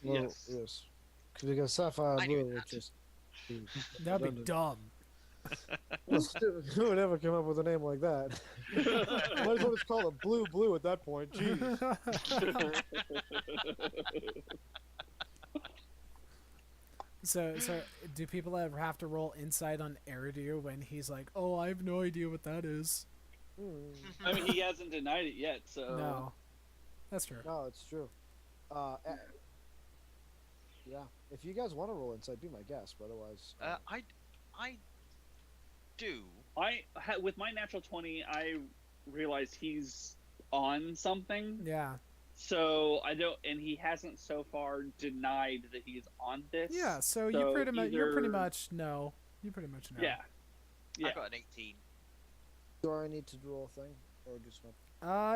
Well, yes. Because sapphire I knew blue would that. just be That'd be redundant. dumb. Well, still, who would ever come up with a name like that? Might as well just call it blue at that point. Jeez. So do people ever have to roll insight on Eridu when he's like, "Oh, I have no idea what that is"? I mean, he hasn't denied it yet, so No, that's true. No, it's true. Yeah. If you guys want to roll insight, be my guest. But otherwise, I do. With my natural 20, I realize he's on something. Yeah. So I don't, and he hasn't so far denied that he's on this. Yeah. So you pretty much know. You pretty much know. Yeah. I got an 18. do I need to roll a thing, or just not?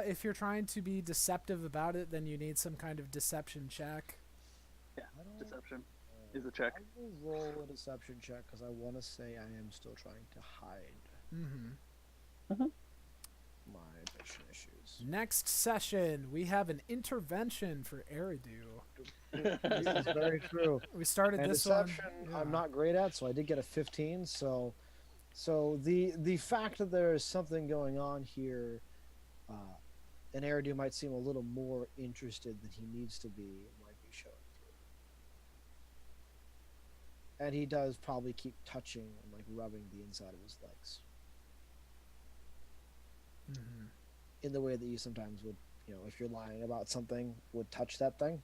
If you're trying to be deceptive about it, then you need some kind of deception check. Yeah. Deception is a check. I will roll a deception check because I want to say I am still trying to hide Mm-hmm. my addiction issues. Next session, we have an intervention for Eridu. This is very true. We started And this deception, one. I'm not great at, so I did get a 15. So the fact that there is something going on here, and Eridu might seem a little more interested than he needs to be, might be showing through. And he does probably keep touching and like rubbing the inside of his legs Mm-hmm. in the way that you sometimes would, if you're lying about something, would touch that thing.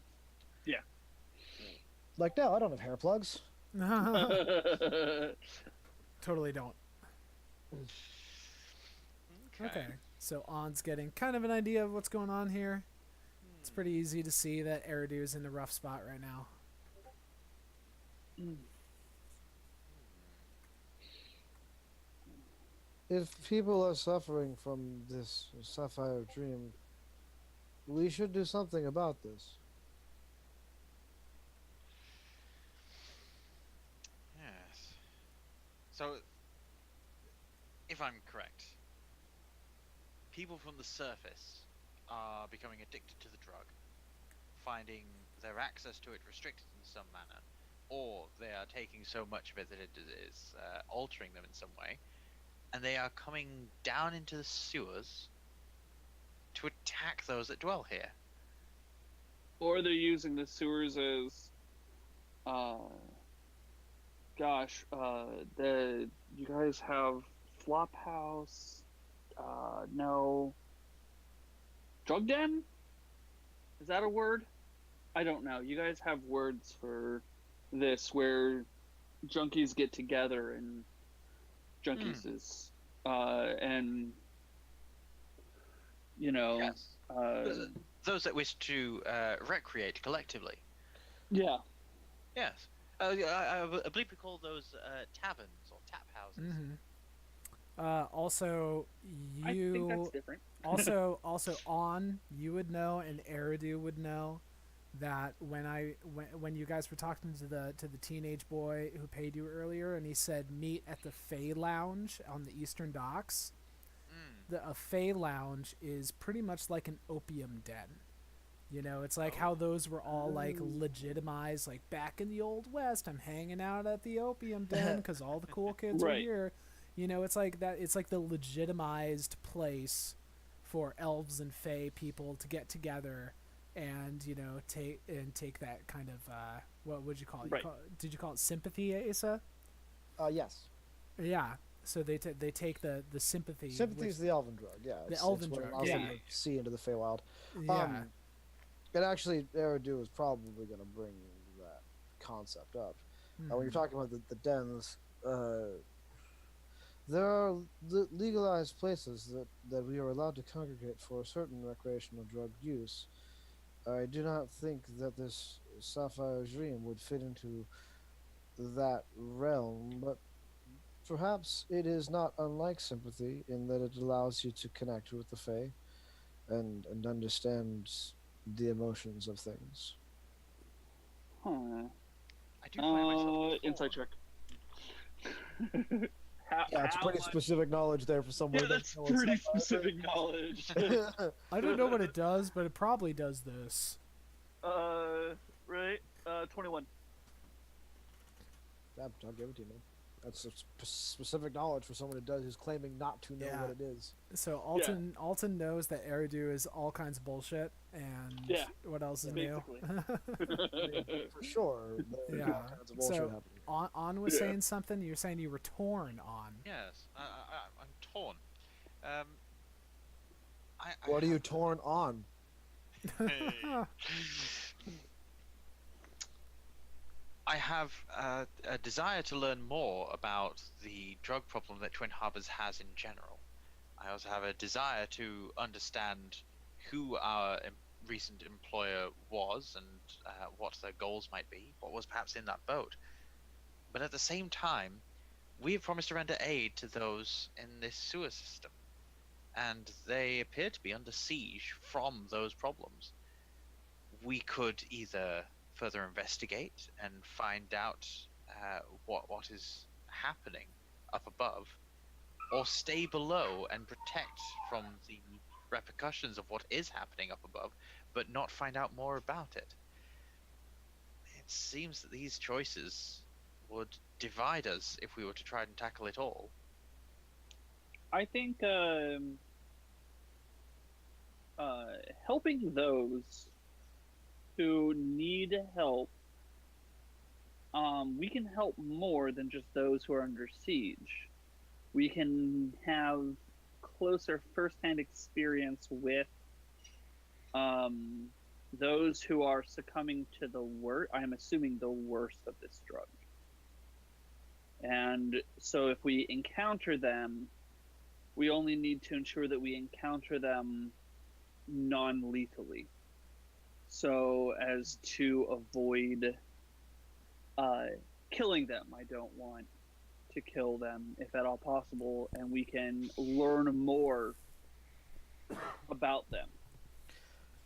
Like, no, I don't have hair plugs. Totally don't. Okay. So Onn's getting kind of an idea of what's going on here. It's pretty easy to see that Eridu is in a rough spot right now. If people are suffering from this Sapphire Dream, we should do something about this. Yes. So, if I'm correct, people from the surface are becoming addicted to the drug, finding their access to it restricted in some manner, or they are taking so much of it that it is altering them in some way, and they are coming down into the sewers to attack those that dwell here. Or they're using the sewers as, you guys have Flophouse, no, drug den? Is that a word? I don't know. You guys have words for this where junkies get together and junkies is, and, you know, Yes. Those that wish to recreate collectively. yeah. Yes. I believe we call those taverns or tap houses. Also, I think that's different. also Onn, you would know, and Eridu would know that when you guys were talking to the teenage boy who paid you earlier, and he said meet at the Fey Lounge on the Eastern Docks. A Fey Lounge is pretty much like an opium den. You know, it's like how those were all like legitimized, like back in the Old West, I'm hanging out at the opium den because all the cool kids are here. You know, it's like that. It's like the legitimized place for elves and Fey people to get together and, you know, take that kind of what would you call it? Right. Did you call it sympathy, Asa? Yes. Yeah. So they take the sympathy. Sympathy is the elven drug, yeah. The elven it's what drug, allows yeah. them to see into the Feywild. Yeah. And actually, Eridu is probably going to bring that concept up. When you're talking about the dens, there are legalized places that we are allowed to congregate for certain recreational drug use. I do not think that this Sapphire Dream would fit into that realm, but perhaps it is not unlike sympathy in that it allows you to connect with the Fae and understand the emotions of things. Huh. I do find myself insight check. Yeah, it's pretty specific knowledge there for someone. Yeah, that's pretty specific knowledge. I don't know what it does, but it probably does this. Right. 21. I'll give it to you, man. That's specific knowledge for someone who's claiming not to know what it is. So Alton knows that Eridu is all kinds of bullshit, and what else is new? For sure. There's all kinds of bullshit happening. Onn was saying something. You're saying you were torn on. Yes, I'm torn. What are you torn on? I have a desire to learn more about the drug problem that Twin Harbors has in general. I also have a desire to understand who our recent employer was and what their goals might be, what was perhaps in that boat. But at the same time, we have promised to render aid to those in this sewer system, and they appear to be under siege from those problems. We could either further investigate and find out what is happening up above, or stay below and protect from the repercussions of what is happening up above, but not find out more about it. It seems that these choices would divide us if we were to try and tackle it all. I think helping those who need help, we can help more than just those who are under siege. We can have closer first-hand experience with those who are succumbing to the worst, I'm assuming the worst of this drug. And so if we encounter them, we only need to ensure that we encounter them non-lethally, so as to avoid killing them. I don't want to kill them if at all possible, and we can learn more about them.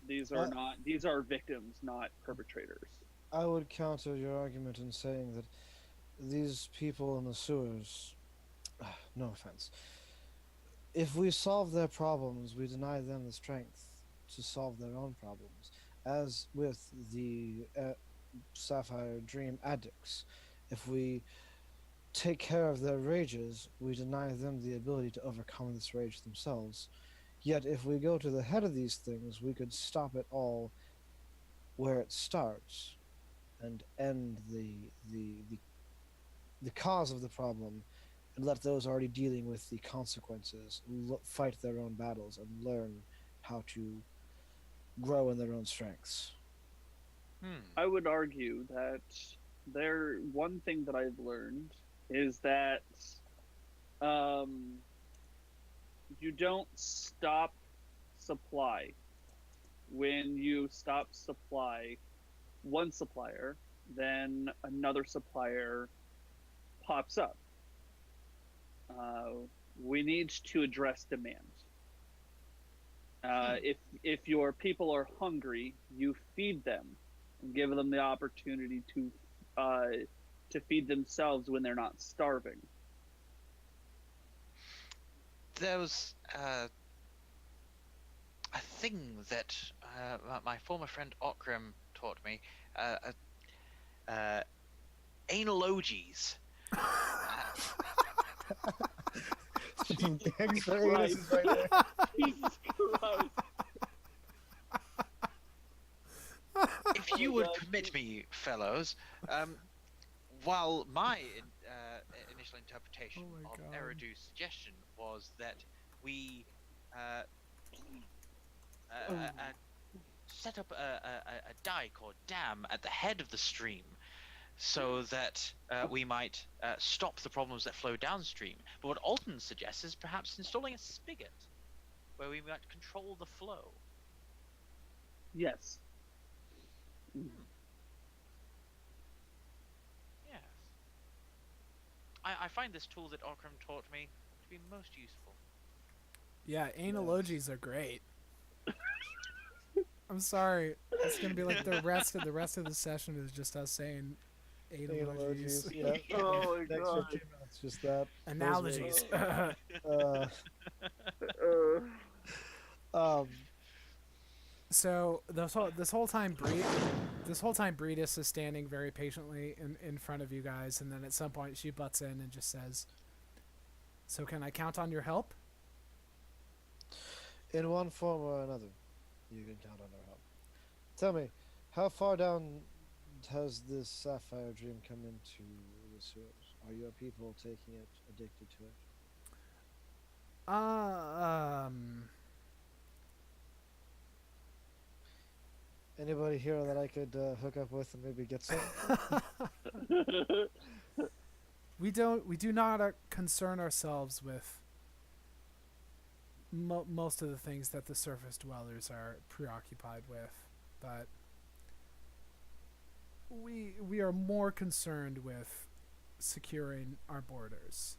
These are victims, not perpetrators. I would counter your argument in saying that these people in the sewers, no offense, if we solve their problems, we deny them the strength to solve their own problems. As with the Sapphire Dream addicts, if we take care of their rages, we deny them the ability to overcome this rage themselves. Yet if we go to the head of these things, we could stop it all where it starts and end the cause of the problem, and let those already dealing with the consequences fight their own battles and learn how to grow in their own strengths. I would argue that one thing that I've learned is that you don't stop supply. When you stop supply, one supplier, then another supplier pops up. We need to address demand. If your people are hungry, you feed them and give them the opportunity to feed themselves when they're not starving. There was a thing that my former friend Okram taught me. Analogies. Extra anuses right there. Jesus Christ. If you would permit me, fellows, while my initial interpretation of Eridu's suggestion was that we set up a dike or dam at the head of the stream, so that we might stop the problems that flow downstream. But what Alton suggests is perhaps installing a spigot, where we might control the flow. Yes. Yes. I find this tool that Okram taught me to be most useful. Yeah, analogies are great. I'm sorry. It's gonna be like the rest of the session is just us saying analogies. Yeah. Oh my Next God. 15 minutes, just that. Analogies. So this whole time Breedis is standing very patiently in front of you guys, and then at some point she butts in and just says, "So can I count on your help?" In one form or another, you can count on our help. Tell me, how far down has this Sapphire Dream come into the sewers? Are your people taking it, addicted to it? Anybody here that I could hook up with and maybe get some? We do not concern ourselves with most of the things that the surface dwellers are preoccupied with, but we are more concerned with securing our borders.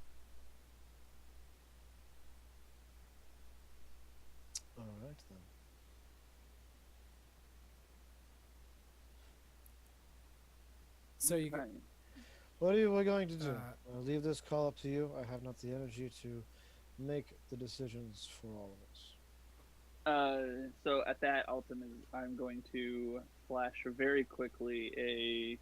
All right then. So you Okay. What are we going to do? I'll leave this call up to you. I have not the energy to make the decisions for all of us. So at that, Alton, I'm going to flash very quickly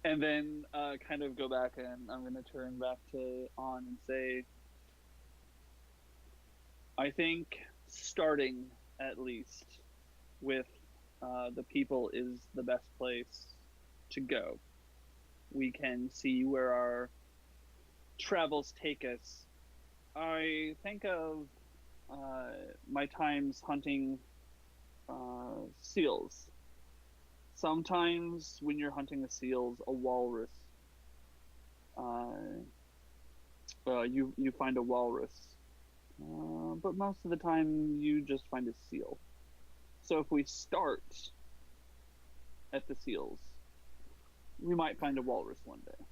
and then kind of go back, and I'm going to turn back to Onn and say, I think starting at least with the people is the best place to go. We can see where our travels take us. I think of my times hunting Seals. Sometimes when you're hunting the seals, a walrus. You find a walrus, but most of the time you just find a seal. So if we start at the seals, we might find a walrus one day,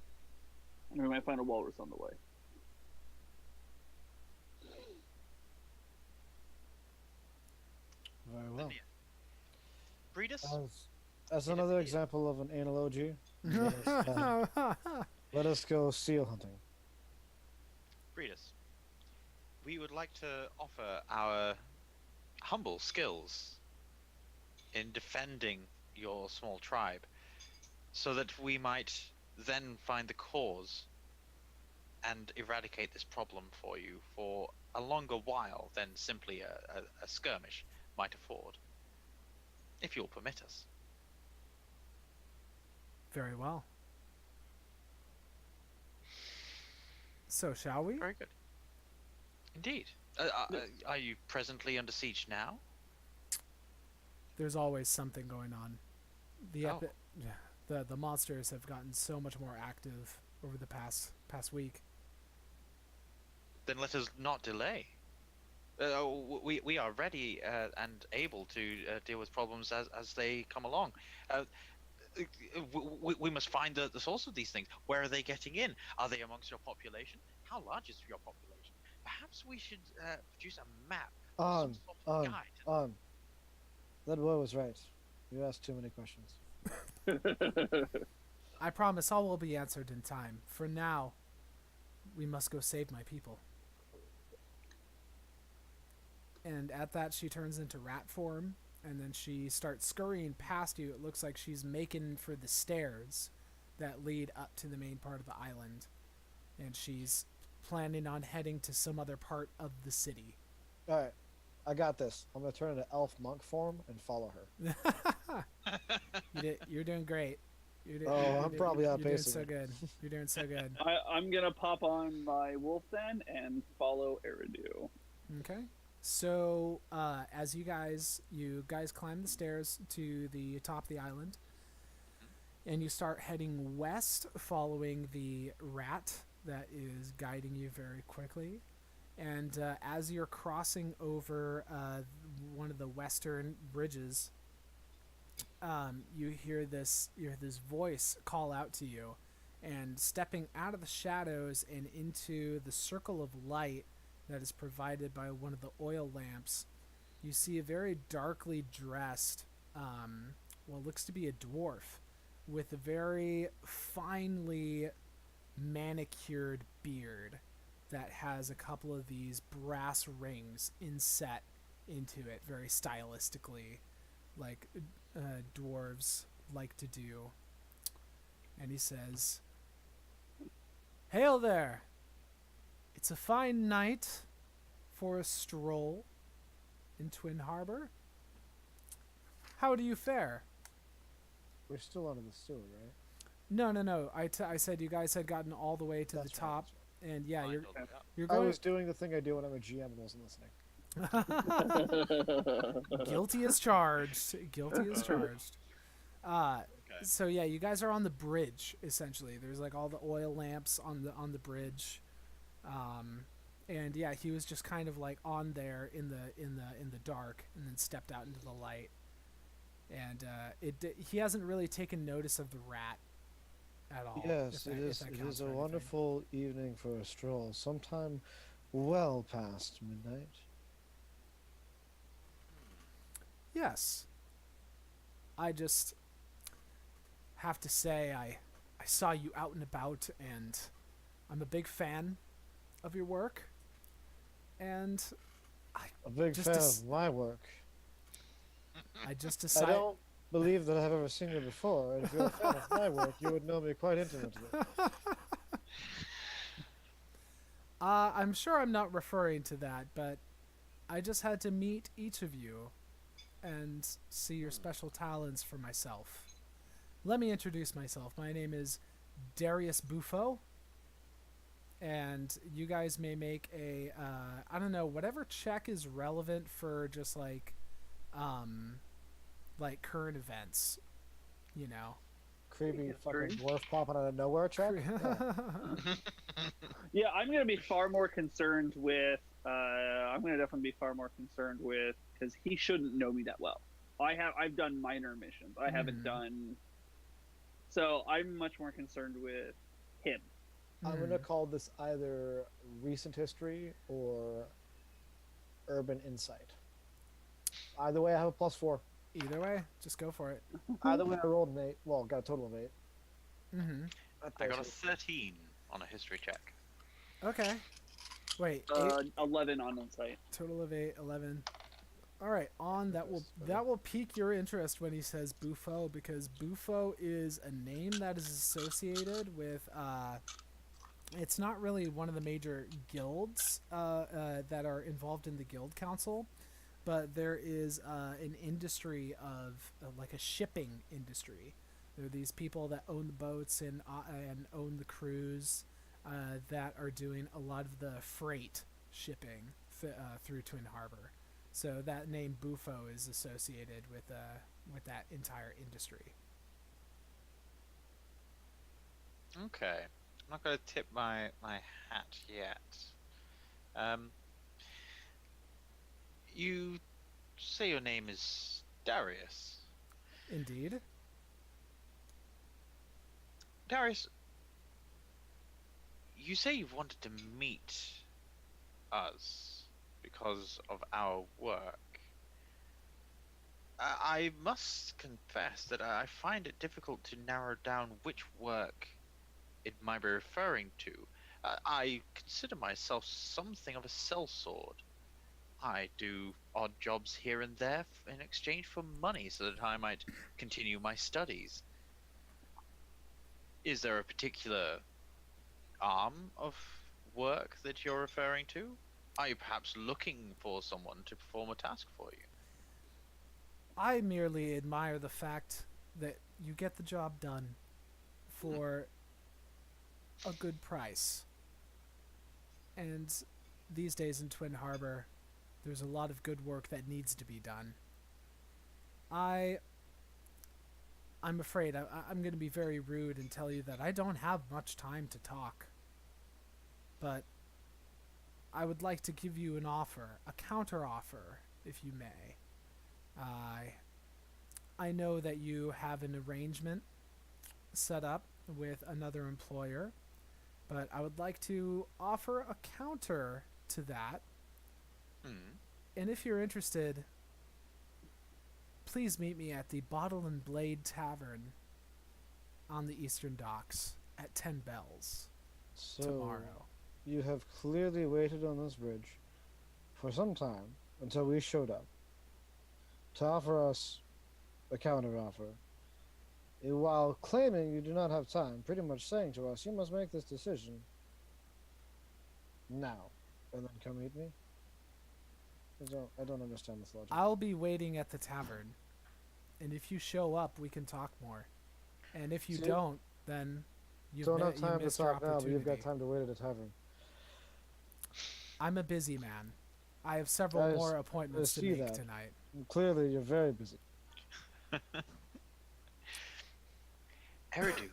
and we might find a walrus on the way. Very well. Breedus? As another example of an analogy, let us go seal hunting. Breedus, we would like to offer our humble skills in defending your small tribe so that we might then find the cause and eradicate this problem for you for a longer while than simply a skirmish might afford, if you'll permit us. Very well. So, shall we? Very good. Indeed. Are you presently under siege now? There's always something going on. Oh. The monsters have gotten so much more active over the past week. Then let us not delay. We are ready and able to deal with problems as they come along. We must find the source of these things. Where are they getting in? Are they amongst your population? How large is your population? Perhaps we should produce a map. Some sort of guide. That boy was right. You asked too many questions. I promise all will be answered in time. For now, we must go save my people. And at that, she turns into rat form, and then she starts scurrying past you. It looks like she's making for the stairs that lead up to the main part of the island. And she's planning on heading to some other part of the city. All right, I got this. I'm gonna turn into elf monk form and follow her. You're doing great. I'm probably outpacing. You're doing so good. You're doing so good. I'm gonna pop on my wolf then and follow Eridu. Okay. So, as you guys climb the stairs to the top of the island, and you start heading west, following the rat that is guiding you very quickly. And as you're crossing over one of the western bridges, you hear this voice call out to you, and stepping out of the shadows and into the circle of light that is provided by one of the oil lamps, you see a very darkly dressed, what looks to be a dwarf, with a very finely manicured beard that has a couple of these brass rings inset into it, very stylistically, like dwarves like to do. And he says, "Hail there! It's a fine night for a stroll in Twin Harbor. How do you fare?" We're still under the sewer, right? No. I said you guys had gotten all the way to That's the top, right. and yeah, you're I going. was doing the thing I do when I'm a GM and wasn't listening. Guilty as charged. Guilty as charged. So yeah, you guys are on the bridge essentially. There's like all the oil lamps on the bridge, and yeah, he was just kind of like on there in the dark, and then stepped out into the light. And he hasn't really taken notice of the rat at all. Yes, it is a wonderful evening for a stroll. Sometime well past midnight. Yes. I just have to say I saw you out and about, and I'm a big fan of your work. And A big fan of my work. I just I decided. don't believe that I've ever seen you before, and if you're a fan of my work, you would know me quite intimately. I'm sure I'm not referring to that, but I just had to meet each of you and see your special talents for myself. Let me introduce myself. My name is Darius Buffo, and you guys may make a, I don't know, whatever check is relevant for just like like current events, you know. Creepy fucking History. dwarf popping out of nowhere, Chuck. Yeah. Yeah, I'm gonna be far more concerned with. I'm gonna definitely be far more concerned with because he shouldn't know me that well. I've done minor missions. I haven't done. So I'm much more concerned with him. I'm gonna call this either recent history or urban insight. Either way, I have a +4. Either way, just go for it. Either way, I rolled an 8. Well, got a total of 8. Mm-hmm. I got a 13 on a history check. Okay. Wait, 11 on insight. total of 8, 11. All right, on that will pique your interest when he says Bufo, because Bufo is a name that is associated with it's not really one of the major guilds that are involved in the guild council, but there is an industry of like a shipping industry. There are these people that own the boats and own the crews that are doing a lot of the freight shipping through Twin Harbor. So that name Bufo is associated with that entire industry. Okay. I'm not going to tip my hat yet. You say your name is Darius. Indeed. Darius, you say you've wanted to meet us because of our work. I must confess that I find it difficult to narrow down which work it might be referring to. I consider myself something of a sellsword. I do odd jobs here and there in exchange for money so that I might continue my studies. Is there a particular arm of work that you're referring to? Are you perhaps looking for someone to perform a task for you? I merely admire the fact that you get the job done for a good price. And these days in Twin Harbor, there's a lot of good work that needs to be done. I'm afraid I'm going to be very rude and tell you that I don't have much time to talk. But I would like to give you an offer, a counter offer, if you may. I know that you have an arrangement set up with another employer, but I would like to offer a counter to that. And if you're interested, please meet me at the Bottle and Blade Tavern on the Eastern Docks at 10 bells tomorrow. You have clearly waited on this bridge for some time until we showed up to offer us a counter offer. While claiming you do not have time, pretty much saying to us, you must make this decision now, and then come meet me. I don't understand this logic. I'll be waiting at the tavern, and if you show up, we can talk more. And if you don't, then you don't have time to missed your talk now, but you've got opportunity. time to wait at a tavern. I'm a busy man. I have several more appointments to make tonight. Clearly, you're very busy. Eridu,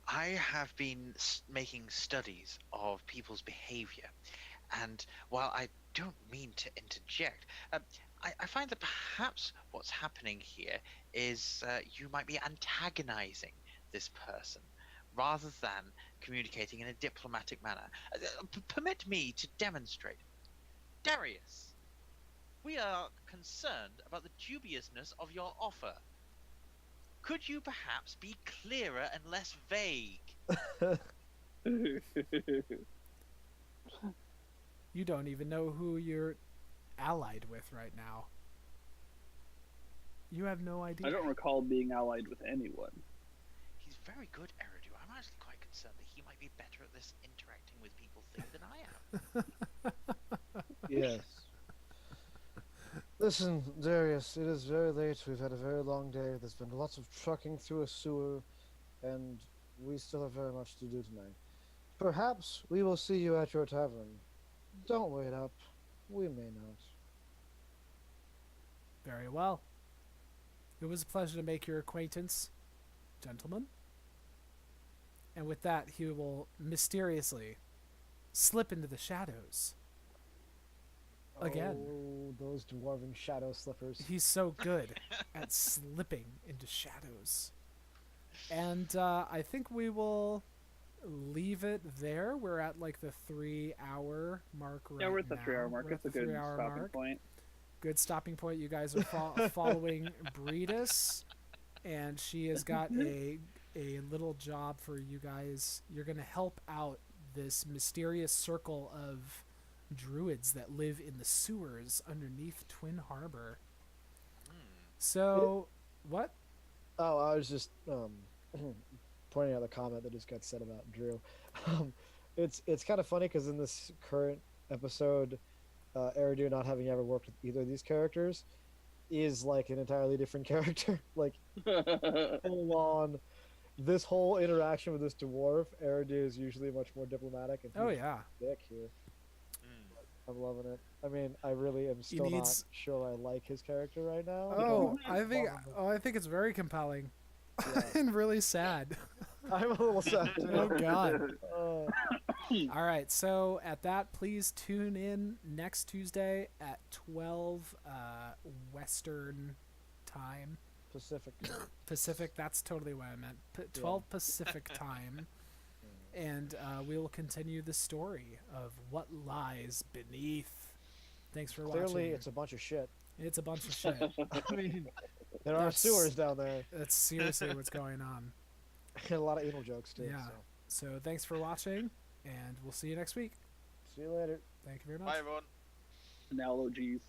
I have been making studies of people's behavior, and while I don't mean to interject, I find that perhaps what's happening here is you might be antagonizing this person rather than communicating in a diplomatic manner. Permit me to demonstrate. Darius, we are concerned about the dubiousness of your offer. Could you perhaps be clearer and less vague? You don't even know who you're allied with right now. You have no idea. I don't recall being allied with anyone. He's very good, Eridu. I'm actually quite concerned that he might be better at this interacting with people thing than I am. Yes. Listen, Darius, it is very late. We've had a very long day. There's been lots of trucking through a sewer, and we still have very much to do tonight. Perhaps we will see you at your tavern. Don't wait up. We may not. Very well. It was a pleasure to make your acquaintance, gentlemen. And with that, he will mysteriously slip into the shadows. Again. Oh, those dwarven shadow slippers. He's so good at slipping into shadows. And I think we will leave it there. We're at like the 3-hour mark right now. Yeah, we're at the 3-hour mark. We're at It's the a good 3-hour stopping mark. point. Good stopping point. You guys are following Breedis, and she has got a little job for you guys. You're going to help out this mysterious circle of druids that live in the sewers underneath Twin Harbor. So, what? Oh, I was just pointing out the comment that just got said about Drew. It's kind of funny because in this current episode, Eridu, not having ever worked with either of these characters, is like an entirely different character. Like, full on, this whole interaction with this dwarf, Eridu is usually much more diplomatic and Oh, yeah. dick here. I'm loving it. I mean, I really am still not sure I like his character right now. Oh, I think it's very compelling. Yeah. And really sad. I'm a little sad. Oh, God. All right, so at that, please tune in next Tuesday at 12 Western time. Pacific, that's totally what I meant. 12 Pacific time. And we will continue the story of what lies beneath. Thanks for watching. Clearly, it's a bunch of shit. It's a bunch of shit. I mean, there are sewers down there. That's seriously what's going on. And a lot of anal jokes, too. Yeah. So thanks for watching, and we'll see you next week. See you later. Thank you very much. Bye, everyone. Analogies.